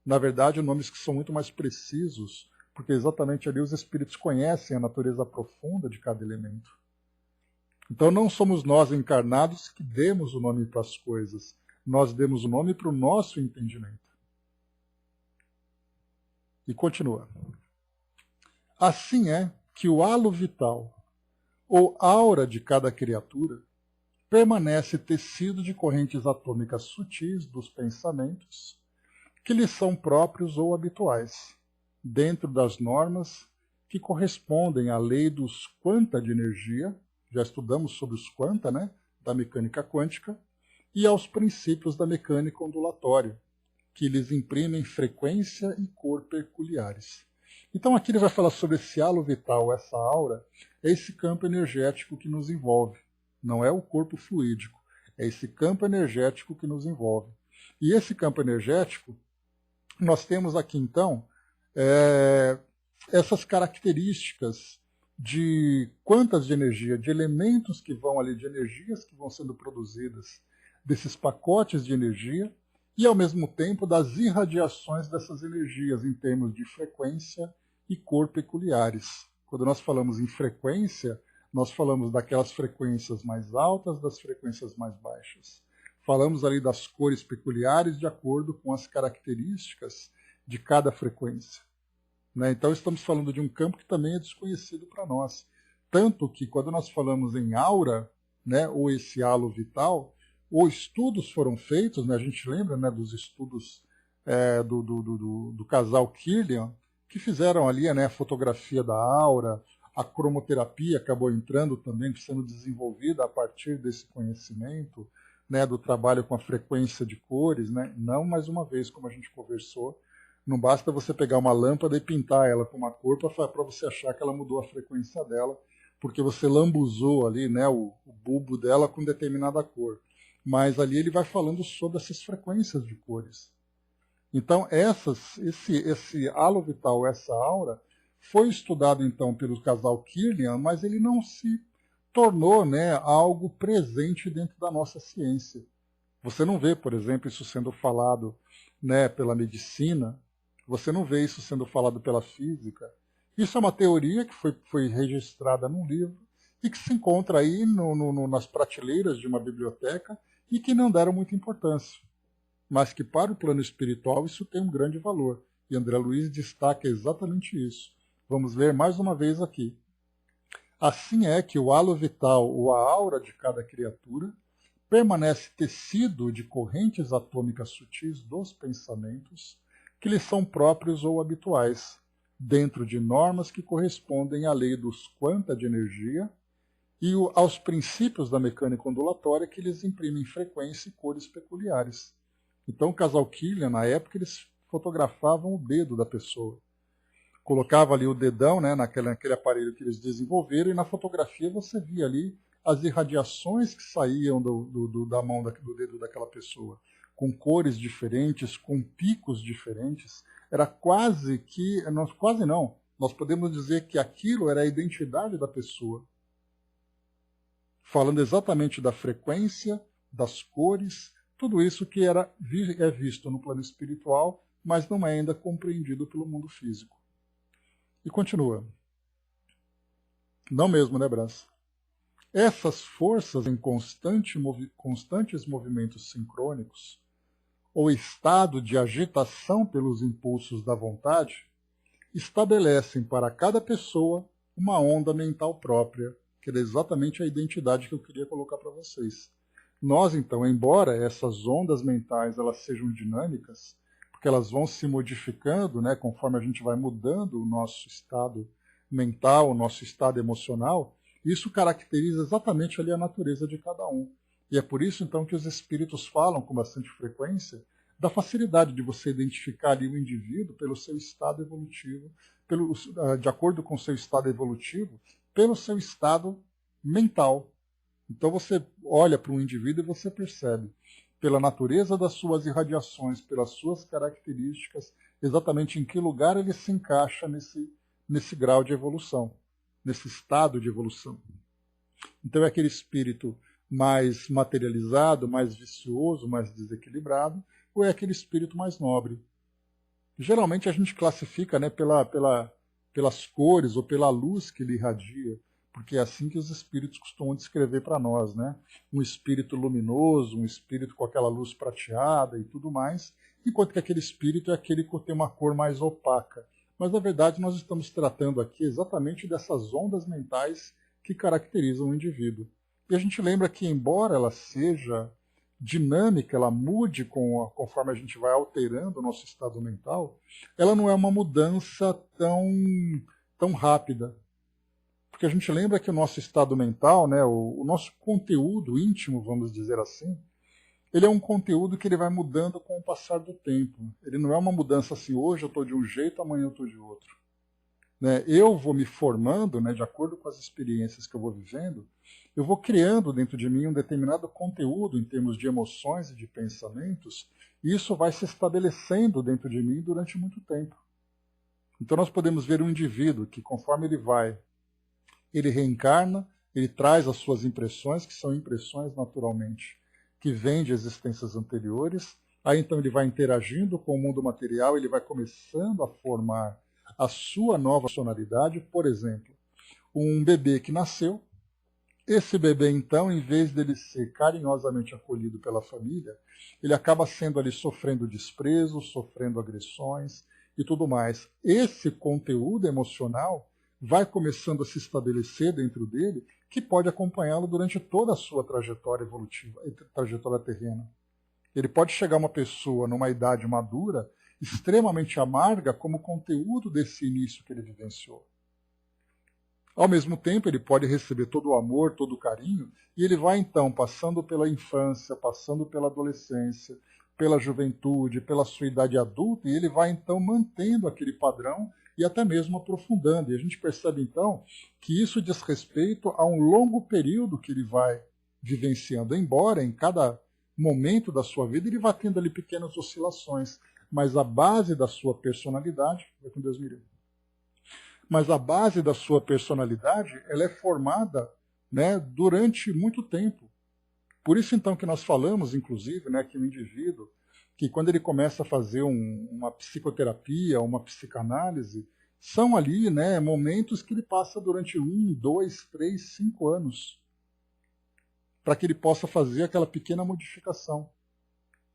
Na verdade, nomes que são muito mais precisos, porque exatamente ali os espíritos conhecem a natureza profunda de cada elemento. Então não somos nós encarnados que demos o nome para as coisas, nós demos o nome para o nosso entendimento. E continua. Assim é que o halo vital, ou aura de cada criatura, permanece tecido de correntes atômicas sutis dos pensamentos, que lhes são próprios ou habituais, dentro das normas que correspondem à lei dos quanta de energia, já estudamos sobre os quanta, né, da mecânica quântica, e aos princípios da mecânica ondulatória, que lhes imprimem frequência e cor peculiares. Então aqui ele vai falar sobre esse halo vital, essa aura, é esse campo energético que nos envolve. Não é o corpo fluídico, é esse campo energético que nos envolve. E esse campo energético, nós temos aqui então essas características de quantas de energia, de elementos que vão ali, de energias que vão sendo produzidas, desses pacotes de energia, e ao mesmo tempo das irradiações dessas energias em termos de frequência e cor peculiares. Quando nós falamos em frequência, nós falamos daquelas frequências mais altas, das frequências mais baixas. Falamos ali das cores peculiares de acordo com as características de cada frequência. Né? Então estamos falando de um campo que também é desconhecido para nós. Tanto que quando nós falamos em aura, né, ou esse halo vital, ou estudos foram feitos, né, a gente lembra, né, dos estudos do casal Kirlian, que fizeram ali, né, a fotografia da aura, a cromoterapia acabou entrando também, sendo desenvolvida a partir desse conhecimento, né, do trabalho com a frequência de cores, né, não mais uma vez, como a gente conversou, não basta você pegar uma lâmpada e pintar ela com uma cor para você achar que ela mudou a frequência dela, porque você lambuzou ali, né, o bulbo dela com determinada cor. Mas ali ele vai falando sobre essas frequências de cores. Então esse halo vital, essa aura, foi estudado então pelo casal Kirlian, mas ele não se tornou, né, algo presente dentro da nossa ciência. Você não vê, por exemplo, isso sendo falado, né, pela medicina, você não vê isso sendo falado pela física. Isso é uma teoria que foi registrada num livro e que se encontra aí nas prateleiras de uma biblioteca e que não deram muita importância. Mas que para o plano espiritual isso tem um grande valor. E André Luiz destaca exatamente isso. Vamos ler mais uma vez aqui. Assim é que o halo vital ou a aura de cada criatura permanece tecido de correntes atômicas sutis dos pensamentos que lhe são próprios ou habituais, dentro de normas que correspondem à lei dos quanta de energia e aos princípios da mecânica ondulatória que lhes imprimem frequência e cores peculiares. Então o casal Kirlian, na época, eles fotografavam o dedo da pessoa. Colocava ali o dedão, né, naquele aparelho que eles desenvolveram, e na fotografia você via ali as irradiações que saíam da mão do dedo daquela pessoa, com cores diferentes, com picos diferentes. Era quase que, quase não, nós podemos dizer que aquilo era a identidade da pessoa. Falando exatamente da frequência, das cores, tudo isso que é visto no plano espiritual, mas não é ainda compreendido pelo mundo físico. E continua. Não mesmo, né, Brás? Essas forças em constantes movimentos sincrônicos, ou estado de agitação pelos impulsos da vontade, estabelecem para cada pessoa uma onda mental própria, que é exatamente a identidade que eu queria colocar para vocês. Nós, então, embora essas ondas mentais elas sejam dinâmicas, porque elas vão se modificando, né, conforme a gente vai mudando o nosso estado mental, o nosso estado emocional, isso caracteriza exatamente ali a natureza de cada um. E é por isso, então, que os espíritos falam com bastante frequência da facilidade de você identificar ali o indivíduo pelo seu estado evolutivo, de acordo com o seu estado evolutivo, pelo seu estado mental. Então você olha para um indivíduo e você percebe, pela natureza das suas irradiações, pelas suas características, exatamente em que lugar ele se encaixa nesse grau de evolução, nesse estado de evolução. Então é aquele espírito mais materializado, mais vicioso, mais desequilibrado, ou é aquele espírito mais nobre? Geralmente a gente classifica, né, pelas cores ou pela luz que ele irradia, porque é assim que os espíritos costumam descrever para nós, né? Um espírito luminoso, um espírito com aquela luz prateada e tudo mais, enquanto que aquele espírito é aquele que tem uma cor mais opaca. Mas, na verdade, nós estamos tratando aqui exatamente dessas ondas mentais que caracterizam o indivíduo. E a gente lembra que, embora ela seja dinâmica, ela mude conforme a gente vai alterando o nosso estado mental, ela não é uma mudança tão rápida. Porque a gente lembra que o nosso estado mental, né, o nosso conteúdo íntimo, vamos dizer assim, ele é um conteúdo que ele vai mudando com o passar do tempo. Ele não é uma mudança assim, hoje eu estou de um jeito, amanhã eu estou de outro. Né? Eu vou me formando, né, de acordo com as experiências que eu vou vivendo, eu vou criando dentro de mim um determinado conteúdo em termos de emoções e de pensamentos, e isso vai se estabelecendo dentro de mim durante muito tempo. Então nós podemos ver um indivíduo que, conforme ele reencarna, ele traz as suas impressões, que são impressões naturalmente, que vêm de existências anteriores, aí então ele vai interagindo com o mundo material, ele vai começando a formar a sua nova personalidade. Por exemplo, um bebê que nasceu, esse bebê então, em vez dele ser carinhosamente acolhido pela família, ele acaba sendo ali sofrendo desprezo, sofrendo agressões e tudo mais. Esse conteúdo emocional vai começando a se estabelecer dentro dele, que pode acompanhá-lo durante toda a sua trajetória evolutiva, trajetória terrena. Ele pode chegar uma pessoa numa idade madura, extremamente amarga, como conteúdo desse início que ele vivenciou. Ao mesmo tempo, ele pode receber todo o amor, todo o carinho, e ele vai então passando pela infância, passando pela adolescência, pela juventude, pela sua idade adulta, e ele vai então mantendo aquele padrão e até mesmo aprofundando. E a gente percebe então que isso diz respeito a um longo período que ele vai vivenciando, embora em cada momento da sua vida ele vá tendo ali pequenas oscilações, mas a base da sua personalidade, vai com Deus me livre, mas a base da sua personalidade, ela é formada, né, durante muito tempo. Por isso então que nós falamos, inclusive, né, que o indivíduo, que quando ele começa a fazer uma psicoterapia, uma psicanálise, são ali, né, momentos que ele passa durante 1, 2, 3, 5 anos, para que ele possa fazer aquela pequena modificação.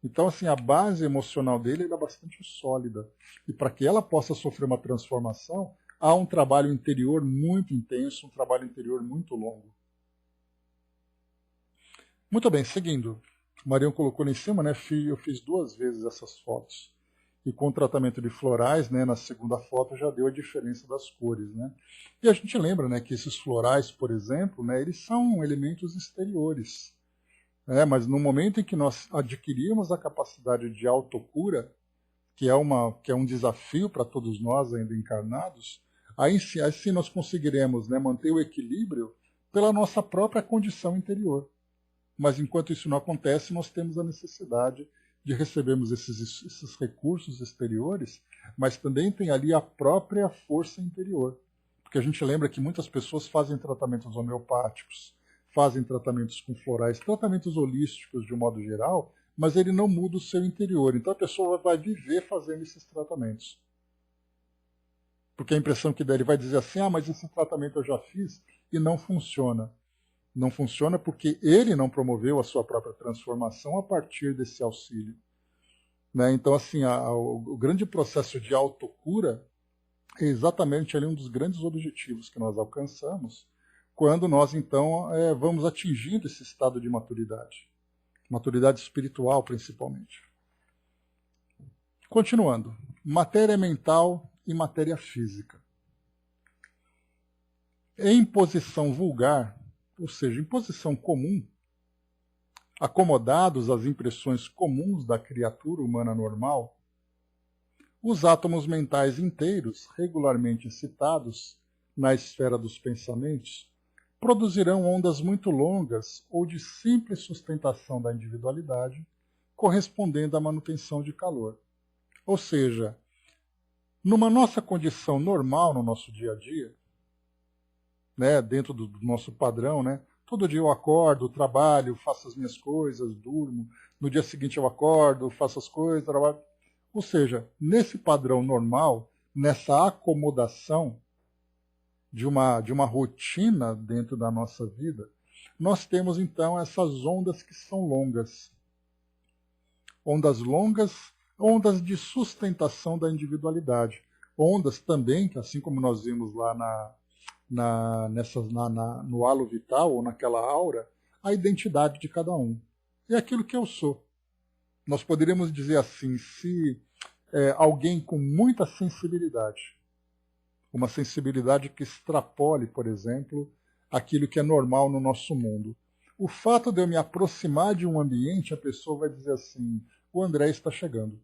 Então, assim, a base emocional dele é bastante sólida. E para que ela possa sofrer uma transformação, há um trabalho interior muito intenso, um trabalho interior muito longo. Muito bem, seguindo. O Marião colocou lá em cima, né? Eu fiz 2 vezes essas fotos. E com o tratamento de florais, né, na segunda foto já deu a diferença das cores, né? E a gente lembra, né, que esses florais, por exemplo, né, eles são elementos exteriores. Mas no momento em que nós adquirimos a capacidade de autocura, que é um desafio para todos nós ainda encarnados, aí sim nós conseguiremos, né, manter o equilíbrio pela nossa própria condição interior. Mas enquanto isso não acontece, nós temos a necessidade de recebermos esses recursos exteriores, mas também tem ali a própria força interior. Porque a gente lembra que muitas pessoas fazem tratamentos homeopáticos, fazem tratamentos com florais, tratamentos holísticos de um modo geral, mas ele não muda o seu interior. Então a pessoa vai viver fazendo esses tratamentos. Porque a impressão que dá, ele vai dizer assim, mas esse tratamento eu já fiz e não funciona. Não funciona porque ele não promoveu a sua própria transformação a partir desse auxílio. Né? Então, assim, o grande processo de autocura é exatamente ali um dos grandes objetivos que nós alcançamos quando nós, então, vamos atingindo esse estado de maturidade espiritual, principalmente. Continuando, matéria mental e matéria física. Em posição vulgar, ou seja, em posição comum, acomodados às impressões comuns da criatura humana normal, os átomos mentais inteiros, regularmente excitados na esfera dos pensamentos, produzirão ondas muito longas ou de simples sustentação da individualidade, correspondendo à manutenção de calor. Ou seja, numa nossa condição normal, no nosso dia a dia, né, dentro do nosso padrão, né, todo dia eu acordo, trabalho, faço as minhas coisas, durmo, no dia seguinte eu acordo, faço as coisas, trabalho. Ou seja, nesse padrão normal, nessa acomodação de uma rotina dentro da nossa vida, nós temos então essas ondas que são longas. Ondas longas, ondas de sustentação da individualidade. Ondas também, que assim como nós vimos lá no halo vital, ou naquela aura, a identidade de cada um. É aquilo que eu sou. Nós poderíamos dizer assim, se alguém com muita sensibilidade, uma sensibilidade que extrapole, por exemplo, aquilo que é normal no nosso mundo. O fato de eu me aproximar de um ambiente, a pessoa vai dizer assim, o André está chegando.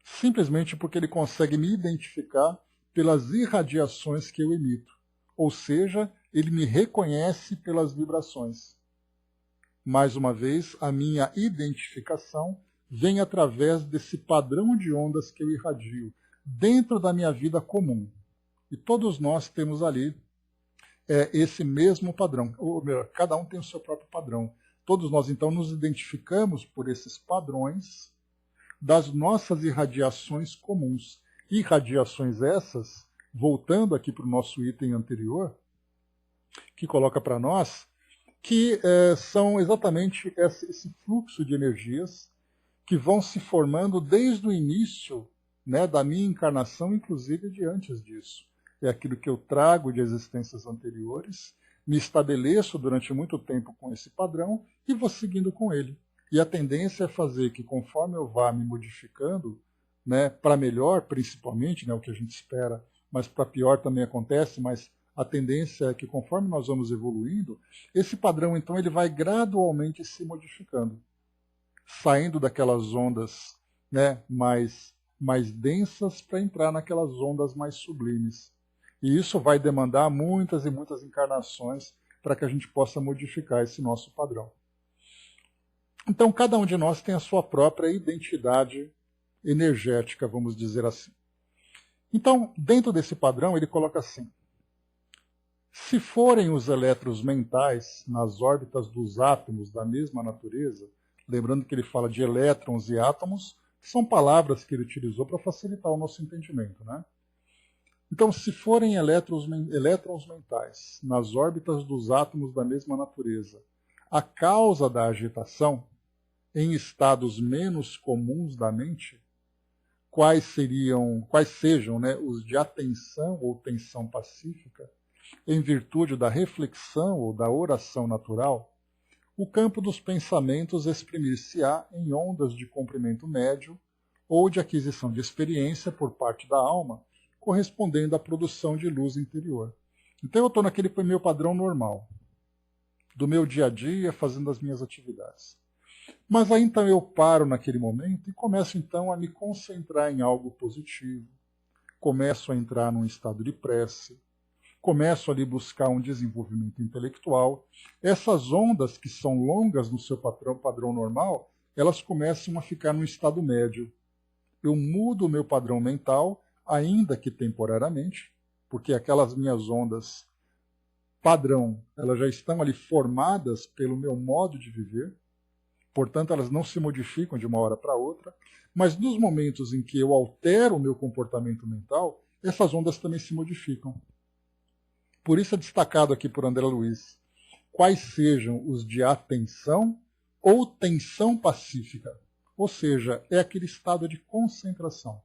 Simplesmente porque ele consegue me identificar pelas irradiações que eu emito. Ou seja, ele me reconhece pelas vibrações. Mais uma vez, a minha identificação vem através desse padrão de ondas que eu irradio, dentro da minha vida comum. E todos nós temos ali esse mesmo padrão. Ou melhor, cada um tem o seu próprio padrão. Todos nós, então, nos identificamos por esses padrões das nossas irradiações comuns. Irradiações essas, voltando aqui para o nosso item anterior, que coloca para nós, que são exatamente esse fluxo de energias que vão se formando desde o início, né, da minha encarnação, inclusive de antes disso. É aquilo que eu trago de existências anteriores, me estabeleço durante muito tempo com esse padrão e vou seguindo com ele. E a tendência é fazer que, conforme eu vá me modificando, né, para melhor, principalmente, né, o que a gente espera, mas para pior também acontece, mas a tendência é que, conforme nós vamos evoluindo, esse padrão, então, ele vai gradualmente se modificando, saindo daquelas ondas, né, mais densas para entrar naquelas ondas mais sublimes. E isso vai demandar muitas e muitas encarnações para que a gente possa modificar esse nosso padrão. Então, cada um de nós tem a sua própria identidade energética, vamos dizer assim. Então, dentro desse padrão, ele coloca assim: se forem os elétrons mentais nas órbitas dos átomos da mesma natureza, lembrando que ele fala de elétrons e átomos, que são palavras que ele utilizou para facilitar o nosso entendimento, né? Então, se forem elétrons mentais nas órbitas dos átomos da mesma natureza, a causa da agitação, em estados menos comuns da mente, quais sejam, né, os de atenção ou tensão pacífica, em virtude da reflexão ou da oração natural, o campo dos pensamentos exprimir-se-á em ondas de comprimento médio ou de aquisição de experiência por parte da alma, correspondendo à produção de luz interior. Então eu estou naquele meu padrão normal, do meu dia a dia, fazendo as minhas atividades. Mas aí então eu paro naquele momento e começo então a me concentrar em algo positivo, começo a entrar num estado de prece, começo ali a buscar um desenvolvimento intelectual. Essas ondas que são longas no seu padrão normal, elas começam a ficar num estado médio. Eu mudo o meu padrão mental, ainda que temporariamente, porque aquelas minhas ondas padrão, elas já estão ali formadas pelo meu modo de viver, portanto elas não se modificam de uma hora para outra, mas nos momentos em que eu altero o meu comportamento mental, essas ondas também se modificam. Por isso é destacado aqui por André Luiz, quais sejam os de atenção ou tensão pacífica, ou seja, é aquele estado de concentração.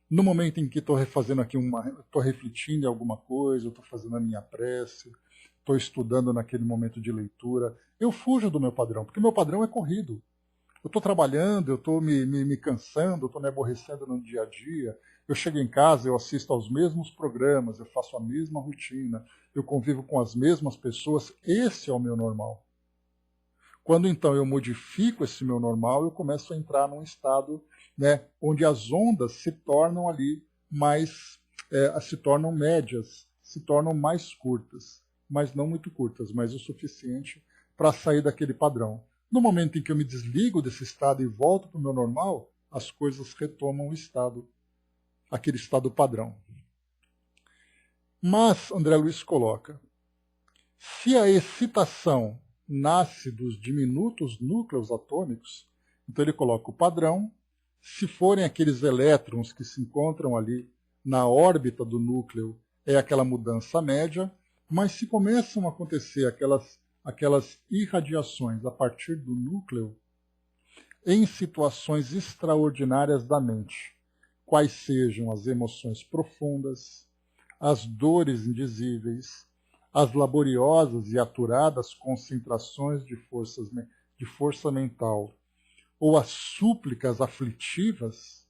No momento em que estou refazendo aqui estou refletindo em alguma coisa, estou fazendo a minha prece, estou estudando naquele momento de leitura, eu fujo do meu padrão, porque o meu padrão é corrido. Eu estou trabalhando, eu estou me cansando, eu estou me aborrecendo no dia a dia, eu chego em casa, eu assisto aos mesmos programas, eu faço a mesma rotina, eu convivo com as mesmas pessoas, esse é o meu normal. Quando então eu modifico esse meu normal, eu começo a entrar num estado, né, onde as ondas se tornam ali se tornam médias, se tornam mais curtas, mas não muito curtas, mas o suficiente para sair daquele padrão. No momento em que eu me desligo desse estado e volto para o meu normal, as coisas retomam o estado, aquele estado padrão. Mas, André Luiz coloca, se a excitação nasce dos diminutos núcleos atômicos, então ele coloca o padrão, se forem aqueles elétrons que se encontram ali na órbita do núcleo, é aquela mudança média, mas se começam a acontecer aquelas irradiações a partir do núcleo, em situações extraordinárias da mente, quais sejam as emoções profundas, as dores indizíveis, as laboriosas e aturadas concentrações de força mental, ou as súplicas aflitivas,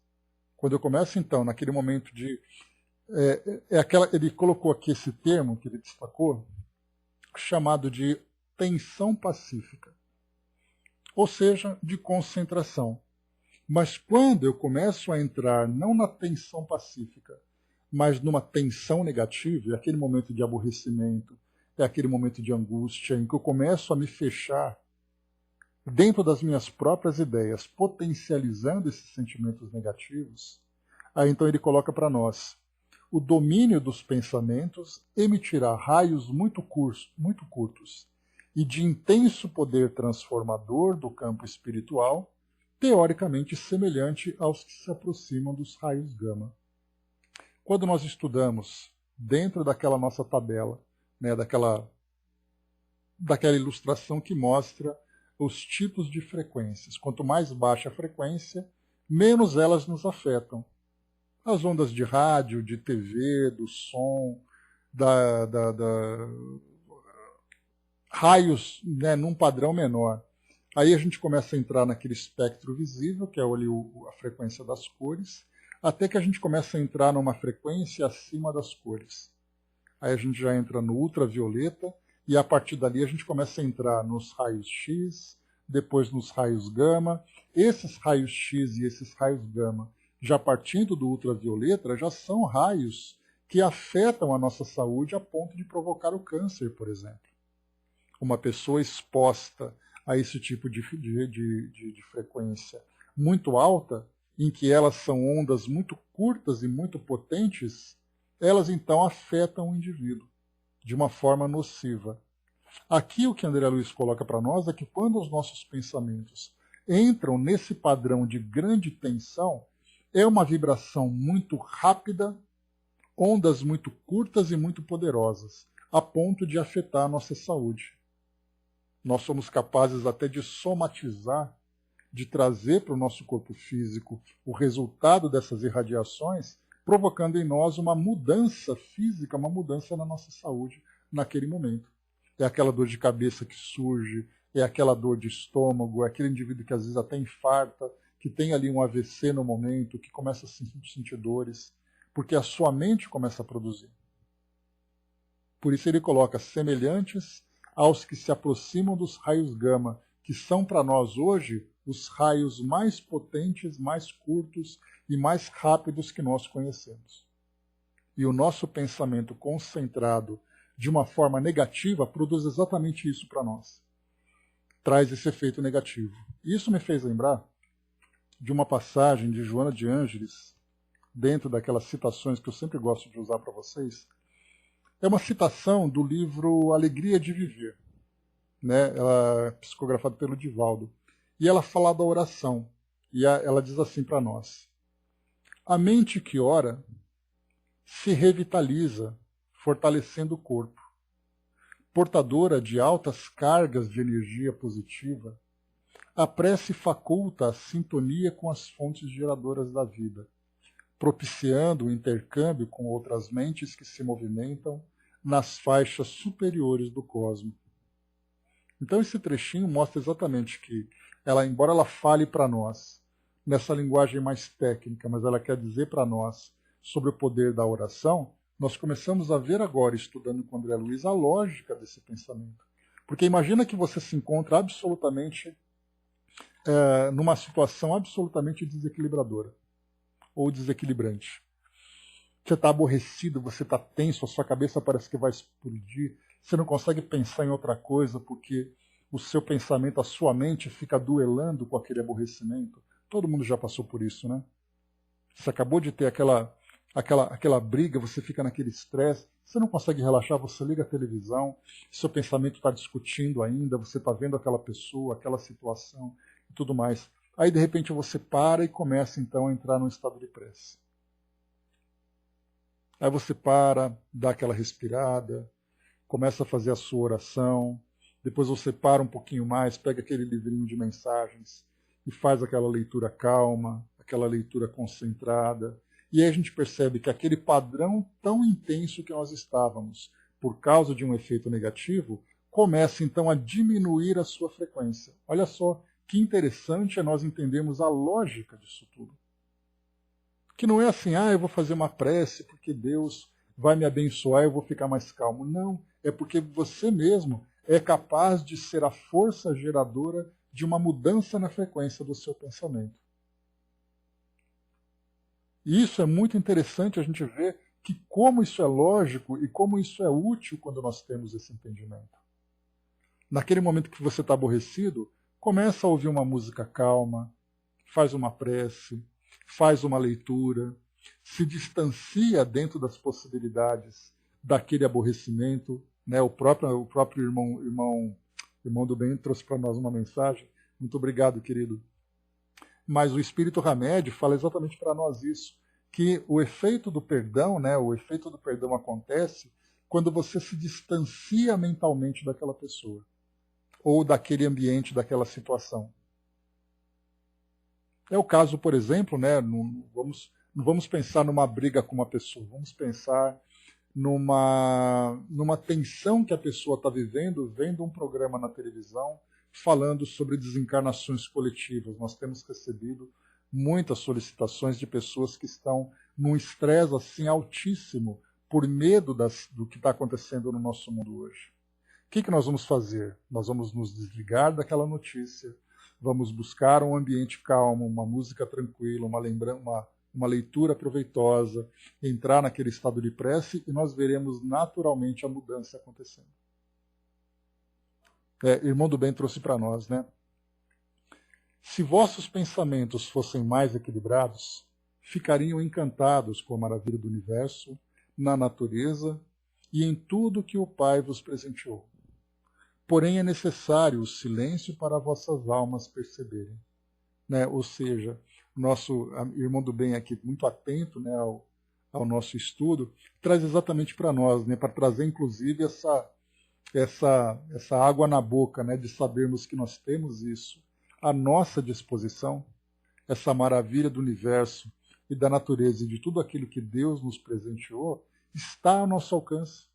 quando eu começo então, naquele momento de... ele colocou aqui esse termo que ele destacou, chamado de tensão pacífica, ou seja, de concentração. Mas quando eu começo a entrar não na tensão pacífica, mas numa tensão negativa, é aquele momento de aborrecimento, é aquele momento de angústia, em que eu começo a me fechar dentro das minhas próprias ideias, potencializando esses sentimentos negativos, aí então ele coloca para nós: o domínio dos pensamentos emitirá raios muito curtos e de intenso poder transformador do campo espiritual, teoricamente semelhante aos que se aproximam dos raios gama. Quando nós estudamos dentro daquela nossa tabela, né, daquela ilustração que mostra os tipos de frequências, quanto mais baixa a frequência, menos elas nos afetam. As ondas de rádio, de TV, do som, raios, né, num padrão menor. Aí a gente começa a entrar naquele espectro visível, que é ali a frequência das cores, até que a gente começa a entrar numa frequência acima das cores. Aí a gente já entra no ultravioleta, e a partir dali a gente começa a entrar nos raios X, depois nos raios gama. Esses raios X e esses raios gama, já partindo do ultravioleta, já são raios que afetam a nossa saúde a ponto de provocar o câncer, por exemplo. Uma pessoa exposta a esse tipo de frequência muito alta, em que elas são ondas muito curtas e muito potentes, elas então afetam o indivíduo de uma forma nociva. Aqui o que André Luiz coloca para nós é que quando os nossos pensamentos entram nesse padrão de grande tensão, é uma vibração muito rápida, ondas muito curtas e muito poderosas, a ponto de afetar a nossa saúde. Nós somos capazes até de somatizar, de trazer para o nosso corpo físico o resultado dessas irradiações, provocando em nós uma mudança física, uma mudança na nossa saúde naquele momento. É aquela dor de cabeça que surge, é aquela dor de estômago, é aquele indivíduo que às vezes até infarta, que tem ali um AVC no momento, que começa a sentir dores, porque a sua mente começa a produzir. Por isso ele coloca semelhantes aos que se aproximam dos raios gama, que são para nós hoje os raios mais potentes, mais curtos e mais rápidos que nós conhecemos. E o nosso pensamento concentrado de uma forma negativa produz exatamente isso para nós. Traz esse efeito negativo. Isso me fez lembrar de uma passagem de Joana de Ângeles, dentro daquelas citações que eu sempre gosto de usar para vocês. É uma citação do livro Alegria de Viver, né? Ela é psicografada pelo Divaldo. E ela fala da oração. E ela diz assim para nós: a mente que ora se revitaliza, fortalecendo o corpo. Portadora de altas cargas de energia positiva, a prece faculta a sintonia com as fontes geradoras da vida, propiciando o intercâmbio com outras mentes que se movimentam nas faixas superiores do cosmos. Então esse trechinho mostra exatamente que, embora ela fale para nós, nessa linguagem mais técnica, mas ela quer dizer para nós sobre o poder da oração, nós começamos a ver agora, estudando com André Luiz, a lógica desse pensamento. Porque imagina que você se encontra absolutamente numa situação absolutamente desequilibradora ou desequilibrante. Você está aborrecido, você está tenso, a sua cabeça parece que vai explodir, você não consegue pensar em outra coisa porque o seu pensamento, a sua mente fica duelando com aquele aborrecimento. Todo mundo já passou por isso, né? Você acabou de ter aquela briga, você fica naquele estresse, você não consegue relaxar, você liga a televisão, seu pensamento está discutindo ainda, você está vendo aquela pessoa, aquela situação e tudo mais. Aí, de repente, você para e começa, então, a entrar num estado de prece. Aí você para, dá aquela respirada, começa a fazer a sua oração, depois você para um pouquinho mais, pega aquele livrinho de mensagens e faz aquela leitura calma, aquela leitura concentrada. E aí a gente percebe que aquele padrão tão intenso que nós estávamos, por causa de um efeito negativo, começa então a diminuir a sua frequência. Olha só que interessante é nós entendermos a lógica disso tudo. Que não é assim, eu vou fazer uma prece porque Deus vai me abençoar e eu vou ficar mais calmo. Não, é porque você mesmo é capaz de ser a força geradora de uma mudança na frequência do seu pensamento. E isso é muito interessante a gente ver que como isso é lógico e como isso é útil quando nós temos esse entendimento. Naquele momento que você está aborrecido, começa a ouvir uma música calma, faz uma prece, faz uma leitura, se distancia dentro das possibilidades daquele aborrecimento. Né? O próprio irmão do bem trouxe para nós uma mensagem. Muito obrigado, querido. Mas o Espírito Hamed fala exatamente para nós isso, que o efeito do perdão, né, o efeito do perdão acontece quando você se distancia mentalmente daquela pessoa, ou daquele ambiente, daquela situação. É o caso, por exemplo, né, não vamos pensar numa briga com uma pessoa, vamos pensar numa tensão que a pessoa está vivendo, vendo um programa na televisão, falando sobre desencarnações coletivas. Nós temos recebido muitas solicitações de pessoas que estão num estresse assim altíssimo por medo do que está acontecendo no nosso mundo hoje. O que nós vamos fazer? Nós vamos nos desligar daquela notícia, vamos buscar um ambiente calmo, uma música tranquila, uma leitura proveitosa, entrar naquele estado de prece e nós veremos naturalmente a mudança acontecendo. Irmão do Bem trouxe para nós, né? Se vossos pensamentos fossem mais equilibrados, ficariam encantados com a maravilha do universo, na natureza e em tudo que o Pai vos presenteou. Porém, é necessário o silêncio para vossas almas perceberem. Né? Ou seja, nosso irmão do bem aqui, muito atento, né, ao nosso estudo, traz exatamente para nós, né, para trazer inclusive essa água na boca, né, de sabermos que nós temos isso à nossa disposição, essa maravilha do universo e da natureza e de tudo aquilo que Deus nos presenteou, está ao nosso alcance.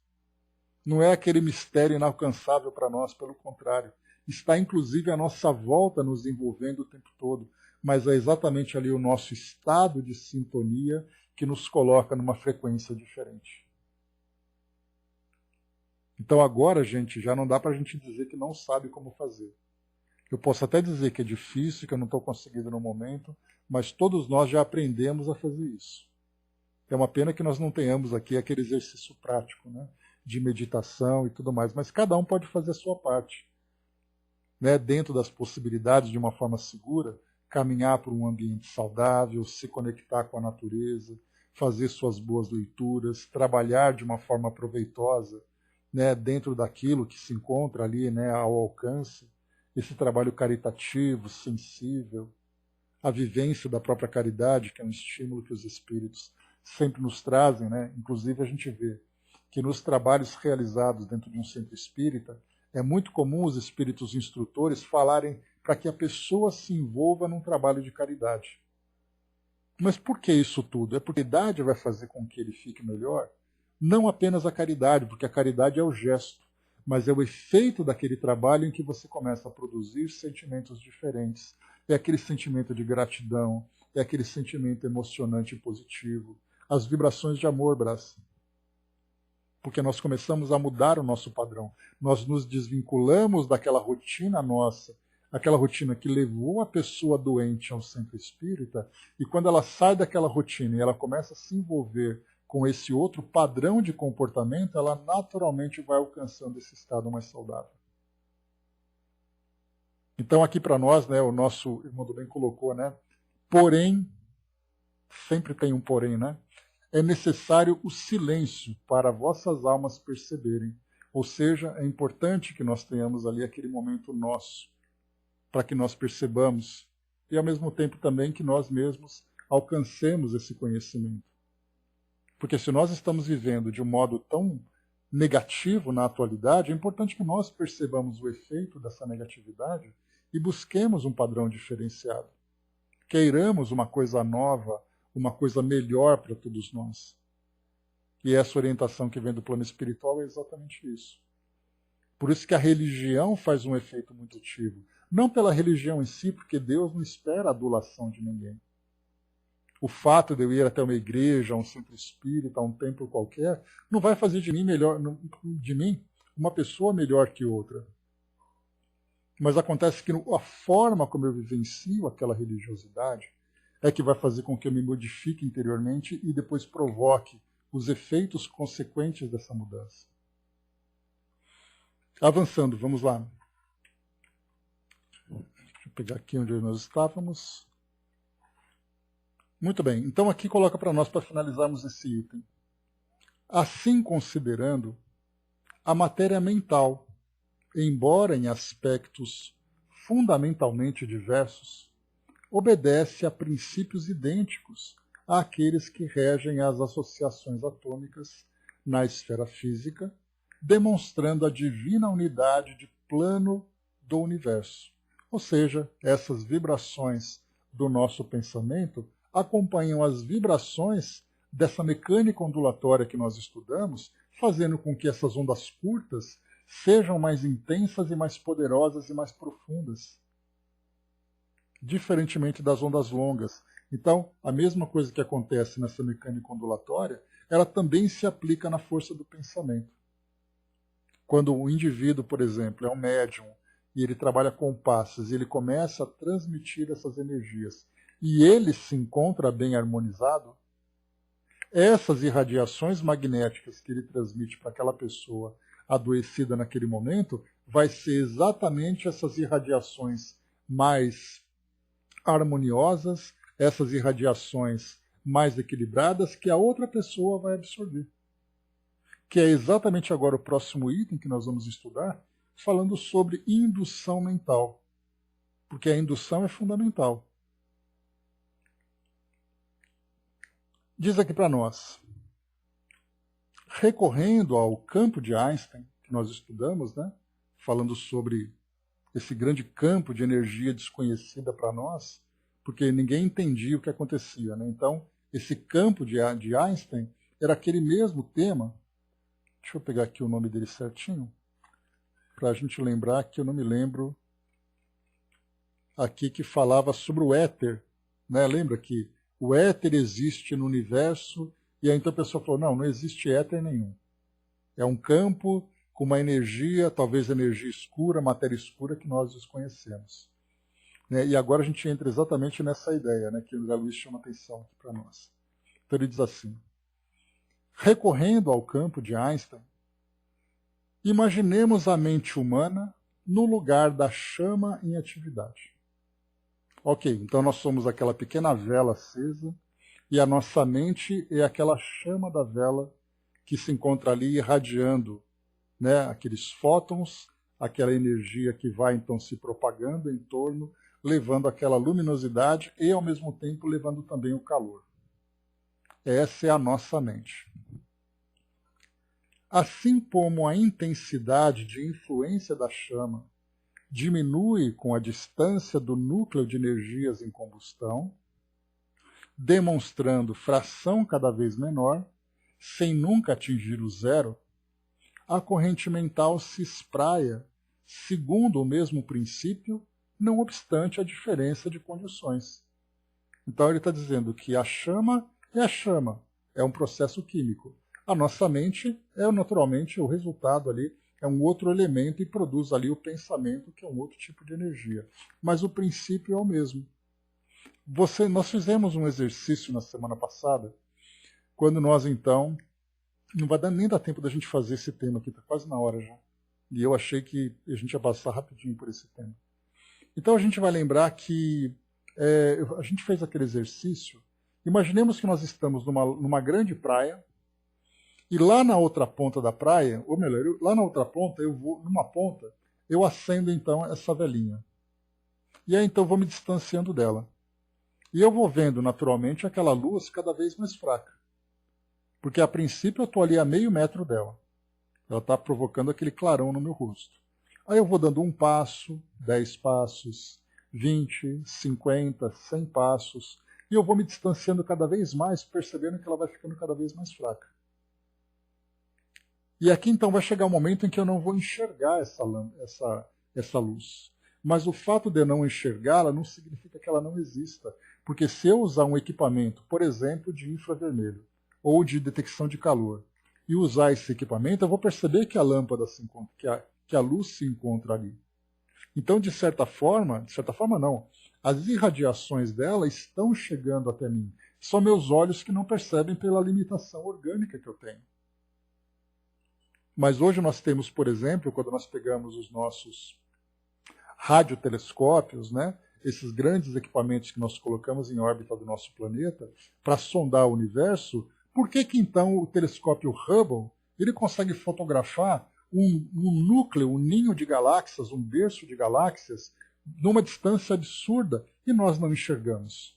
Não é aquele mistério inalcançável para nós, pelo contrário. Está inclusive à nossa volta nos envolvendo o tempo todo, mas é exatamente ali o nosso estado de sintonia que nos coloca numa frequência diferente. Então agora, gente, já não dá para a gente dizer que não sabe como fazer. Eu posso até dizer que é difícil, que eu não estou conseguindo no momento, mas todos nós já aprendemos a fazer isso. É uma pena que nós não tenhamos aqui aquele exercício prático, né, de meditação e tudo mais, mas cada um pode fazer a sua parte. Né, dentro das possibilidades, de uma forma segura, caminhar por um ambiente saudável, se conectar com a natureza, fazer suas boas leituras, trabalhar de uma forma proveitosa, né, dentro daquilo que se encontra ali, né, ao alcance, esse trabalho caritativo, sensível, a vivência da própria caridade, que é um estímulo que os espíritos sempre nos trazem. Né? Inclusive a gente vê que nos trabalhos realizados dentro de um centro espírita, é muito comum os espíritos instrutores falarem para que a pessoa se envolva num trabalho de caridade. Mas por que isso tudo? É porque a caridade vai fazer com que ele fique melhor? Não apenas a caridade, porque a caridade é o gesto, mas é o efeito daquele trabalho em que você começa a produzir sentimentos diferentes. É aquele sentimento de gratidão, é aquele sentimento emocionante e positivo. As vibrações de amor, Brás. Porque nós começamos a mudar o nosso padrão. Nós nos desvinculamos daquela rotina nossa, aquela rotina que levou a pessoa doente ao centro espírita, e quando ela sai daquela rotina e ela começa a se envolver com esse outro padrão de comportamento, ela naturalmente vai alcançando esse estado mais saudável. Então aqui para nós, né, o nosso irmão do bem colocou, né, porém, sempre tem um porém, né? É necessário o silêncio para vossas almas perceberem. Ou seja, é importante que nós tenhamos ali aquele momento nosso, para que nós percebamos, e ao mesmo tempo também que nós mesmos alcancemos esse conhecimento. Porque se nós estamos vivendo de um modo tão negativo na atualidade, é importante que nós percebamos o efeito dessa negatividade e busquemos um padrão diferenciado. Queiramos uma coisa nova, uma coisa melhor para todos nós. E essa orientação que vem do plano espiritual é exatamente isso. Por isso que a religião faz um efeito muito ativo. Não pela religião em si, porque Deus não espera a adulação de ninguém. O fato de eu ir até uma igreja, um centro espírita, um templo qualquer, não vai fazer de mim melhor, de mim uma pessoa melhor que outra. Mas acontece que a forma como eu vivencio aquela religiosidade é que vai fazer com que eu me modifique interiormente e depois provoque os efeitos consequentes dessa mudança. Avançando, vamos lá. Deixa eu pegar aqui onde nós estávamos. Muito bem, então aqui coloca para nós, para finalizarmos esse item. Assim considerando, a matéria mental, embora em aspectos fundamentalmente diversos, obedece a princípios idênticos àqueles que regem as associações atômicas na esfera física, demonstrando a divina unidade de plano do universo. Ou seja, essas vibrações do nosso pensamento acompanham as vibrações dessa mecânica ondulatória que nós estudamos, fazendo com que essas ondas curtas sejam mais intensas e mais poderosas e mais profundas, diferentemente das ondas longas. Então, a mesma coisa que acontece nessa mecânica ondulatória, ela também se aplica na força do pensamento. Quando o indivíduo, por exemplo, é um médium e ele trabalha com passes e ele começa a transmitir essas energias e ele se encontra bem harmonizado, essas irradiações magnéticas que ele transmite para aquela pessoa adoecida naquele momento, vai ser exatamente essas irradiações mais harmoniosas, essas irradiações mais equilibradas que a outra pessoa vai absorver. Que é exatamente agora o próximo item que nós vamos estudar, falando sobre indução mental. Porque a indução é fundamental. Diz aqui para nós, recorrendo ao campo de Einstein, que nós estudamos, né, falando sobre esse grande campo de energia desconhecida para nós, porque ninguém entendia o que acontecia. Né? Então, esse campo de Einstein era aquele mesmo tema. Deixa eu pegar aqui o nome dele certinho, para a gente lembrar que eu não me lembro aqui que falava sobre o éter. Né? Lembra que o éter existe no universo, e aí então a pessoa falou, não existe éter nenhum. É um campo com uma energia, talvez energia escura, matéria escura, que nós desconhecemos. Né? E agora a gente entra exatamente nessa ideia, né, que o André Luiz chama atenção aqui para nós. Então ele diz assim, recorrendo ao campo de Einstein, imaginemos a mente humana no lugar da chama em atividade. Ok, então nós somos aquela pequena vela acesa e a nossa mente é aquela chama da vela que se encontra ali irradiando, né, aqueles fótons, aquela energia que vai então se propagando em torno, levando aquela luminosidade e ao mesmo tempo levando também o calor. Essa é a nossa mente. Assim como a intensidade de influência da chama diminui com a distância do núcleo de energias em combustão, demonstrando fração cada vez menor, sem nunca atingir o zero, a corrente mental se espraia segundo o mesmo princípio, não obstante a diferença de condições. Então ele está dizendo que a chama, é um processo químico. A nossa mente é naturalmente o resultado ali, é um outro elemento e produz ali o pensamento, que é um outro tipo de energia. Mas o princípio é o mesmo. Nós fizemos um exercício na semana passada, quando nós então, não vai nem dar tempo da gente fazer esse tema aqui, está quase na hora já. E eu achei que a gente ia passar rapidinho por esse tema. Então a gente vai lembrar que a gente fez aquele exercício, imaginemos que nós estamos numa grande praia, e lá na outra ponta da praia, ou melhor, lá na outra ponta, numa ponta, eu acendo então essa velinha. E aí então vou me distanciando dela. E eu vou vendo naturalmente aquela luz cada vez mais fraca. Porque a princípio eu estou ali a meio metro dela. Ela está provocando aquele clarão no meu rosto. Aí eu vou dando 1 passo, 10 passos, 20, 50, 100 passos. E eu vou me distanciando cada vez mais, percebendo que ela vai ficando cada vez mais fraca. E aqui então vai chegar um momento em que eu não vou enxergar essa luz. Mas o fato de eu não enxergá-la não significa que ela não exista. Porque se eu usar um equipamento, por exemplo, de infravermelho, ou de detecção de calor, e usar esse equipamento, eu vou perceber que a lâmpada se encontra, que a luz se encontra ali. Então, de certa forma não, as irradiações dela estão chegando até mim. São meus olhos que não percebem pela limitação orgânica que eu tenho. Mas hoje nós temos, por exemplo, quando nós pegamos os nossos radiotelescópios, né, esses grandes equipamentos que nós colocamos em órbita do nosso planeta para sondar o universo, por que então o telescópio Hubble ele consegue fotografar um núcleo, um ninho de galáxias, um berço de galáxias, numa distância absurda, e nós não enxergamos?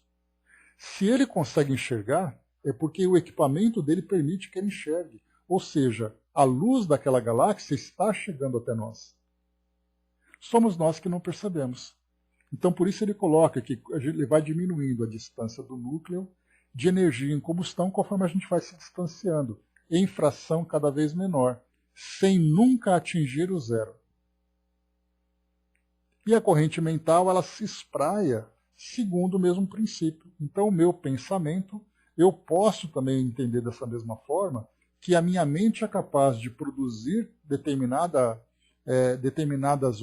Se ele consegue enxergar, é porque o equipamento dele permite que ele enxergue. Ou seja, a luz daquela galáxia está chegando até nós. Somos nós que não percebemos. Então, por isso ele coloca que ele vai diminuindo a distância do núcleo de energia em combustão conforme a gente vai se distanciando, em fração cada vez menor, sem nunca atingir o zero. E a corrente mental, ela se espraia segundo o mesmo princípio. Então, o meu pensamento, eu posso também entender dessa mesma forma que a minha mente é capaz de produzir determinadas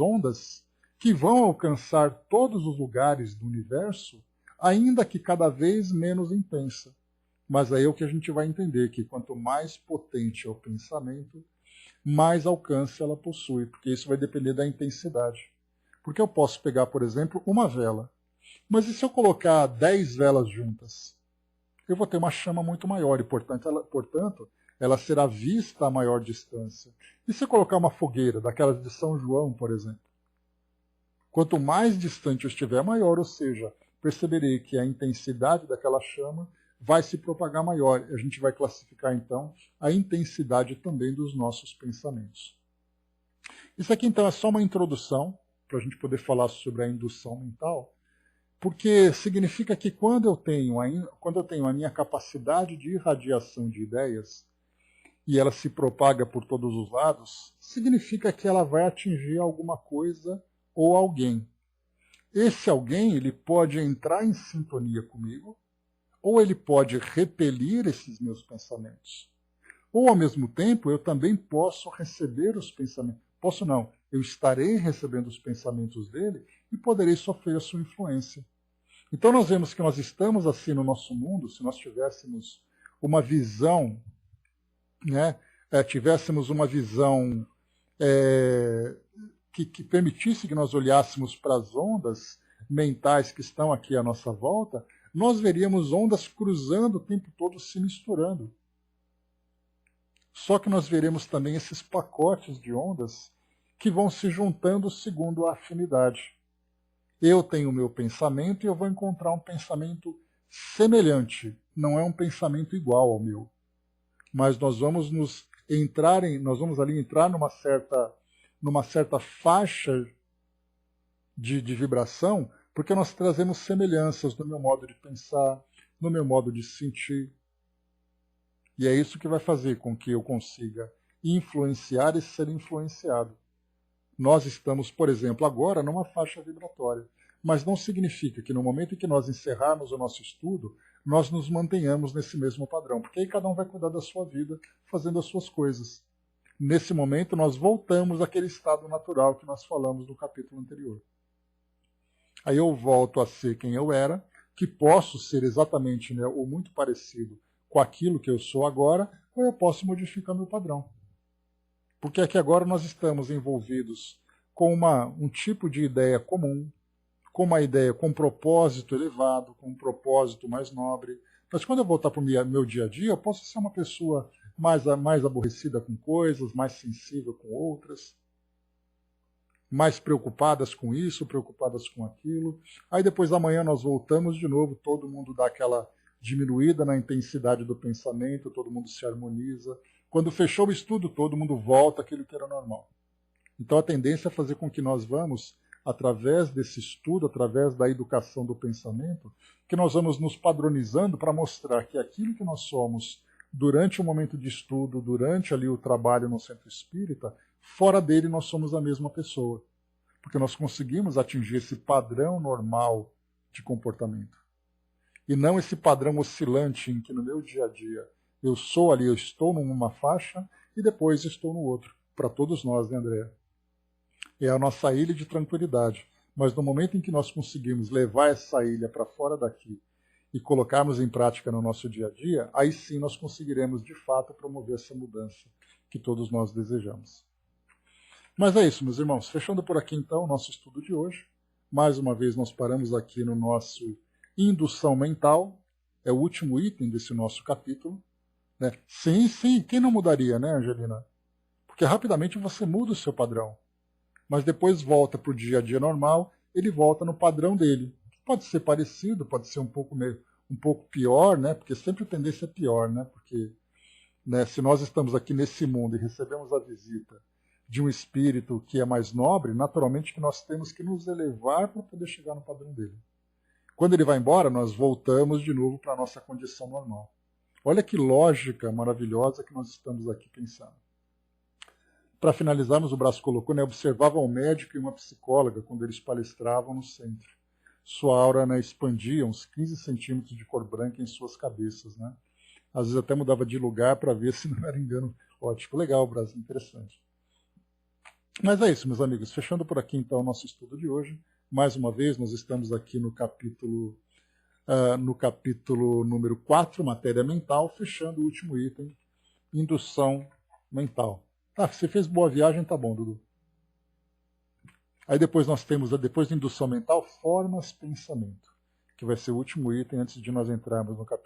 ondas que vão alcançar todos os lugares do universo, ainda que cada vez menos intensa. Mas aí é o que a gente vai entender, que quanto mais potente é o pensamento, mais alcance ela possui, porque isso vai depender da intensidade. Porque eu posso pegar, por exemplo, uma vela, mas e se eu colocar 10 velas juntas? Eu vou ter uma chama muito maior e, portanto, ela será vista a maior distância. E se eu colocar uma fogueira, daquelas de São João, por exemplo? Quanto mais distante eu estiver, maior, ou seja, perceberei que a intensidade daquela chama vai se propagar maior. A gente vai classificar, então, a intensidade também dos nossos pensamentos. Isso aqui, então, é só uma introdução, para a gente poder falar sobre a indução mental, porque significa que quando eu tenho a minha capacidade de irradiação de ideias, e ela se propaga por todos os lados, significa que ela vai atingir alguma coisa ou alguém. Esse alguém ele pode entrar em sintonia comigo, ou ele pode repelir esses meus pensamentos. Ou, ao mesmo tempo, eu também posso receber os pensamentos. Posso não, eu estarei recebendo os pensamentos dele e poderei sofrer a sua influência. Então nós vemos que nós estamos assim no nosso mundo, se nós tivéssemos uma visão, né, tivéssemos uma visão que permitisse que nós olhássemos para as ondas mentais que estão aqui à nossa volta, nós veríamos ondas cruzando o tempo todo, se misturando. Só que nós veremos também esses pacotes de ondas que vão se juntando segundo a afinidade. Eu tenho o meu pensamento e eu vou encontrar um pensamento semelhante. Não é um pensamento igual ao meu. Mas nós vamos ali entrar numa certa faixa de vibração, porque nós trazemos semelhanças no meu modo de pensar, no meu modo de sentir. E é isso que vai fazer com que eu consiga influenciar e ser influenciado. Nós estamos, por exemplo, agora numa faixa vibratória, mas não significa que no momento em que nós encerrarmos o nosso estudo, nós nos mantenhamos nesse mesmo padrão, porque aí cada um vai cuidar da sua vida, fazendo as suas coisas. Nesse momento, nós voltamos àquele estado natural que nós falamos no capítulo anterior. Aí eu volto a ser quem eu era, que posso ser exatamente, né, ou muito parecido com aquilo que eu sou agora, ou eu posso modificar meu padrão. Porque aqui agora nós estamos envolvidos com um tipo de ideia comum, com uma ideia com um propósito elevado, com um propósito mais nobre. Mas quando eu voltar para o meu dia a dia, eu posso ser uma pessoa mais aborrecida com coisas, mais sensível com outras, mais preocupadas com isso, preocupadas com aquilo. Aí depois amanhã nós voltamos de novo, todo mundo dá aquela diminuída na intensidade do pensamento, todo mundo se harmoniza. Quando fechou o estudo, todo mundo volta àquilo que era normal. Então a tendência é fazer com que nós vamos, através desse estudo, através da educação do pensamento, que nós vamos nos padronizando para mostrar que aquilo que nós somos durante o momento de estudo, durante ali o trabalho no centro espírita, fora dele nós somos a mesma pessoa. Porque nós conseguimos atingir esse padrão normal de comportamento. E não esse padrão oscilante em que no meu dia a dia Eu sou ali, eu estou numa faixa e depois estou no outro. Para todos nós, né, André? É a nossa ilha de tranquilidade. Mas no momento em que nós conseguimos levar essa ilha para fora daqui e colocarmos em prática no nosso dia a dia, aí sim nós conseguiremos de fato promover essa mudança que todos nós desejamos. Mas é isso, meus irmãos. Fechando por aqui então o nosso estudo de hoje. Mais uma vez nós paramos aqui no nosso indução mental. É o último item desse nosso capítulo. Né? Sim, sim. Quem não mudaria, né, Angelina? Porque rapidamente você muda o seu padrão. Mas depois volta para o dia a dia normal, ele volta no padrão dele. Pode ser parecido, pode ser um pouco pior, né? Porque sempre a tendência é pior, né? Porque né, se nós estamos aqui nesse mundo e recebemos a visita de um espírito que é mais nobre, naturalmente que nós temos que nos elevar para poder chegar no padrão dele. Quando ele vai embora, nós voltamos de novo para a nossa condição normal. Olha que lógica maravilhosa que nós estamos aqui pensando. Para finalizarmos, o Brás colocou, né, observava um médico e uma psicóloga quando eles palestravam no centro. Sua aura, né, expandia uns 15 centímetros de cor branca em suas cabeças. Né? Às vezes até mudava de lugar para ver se não era engano óptico. Legal, Brás, interessante. Mas é isso, meus amigos. Fechando por aqui, então, o nosso estudo de hoje. Mais uma vez, nós estamos aqui no capítulo número 4, matéria mental, fechando o último item, indução mental. Ah, você fez boa viagem, tá bom, Dudu. Aí depois nós temos, depois da indução mental, formas pensamento, que vai ser o último item antes de nós entrarmos no capítulo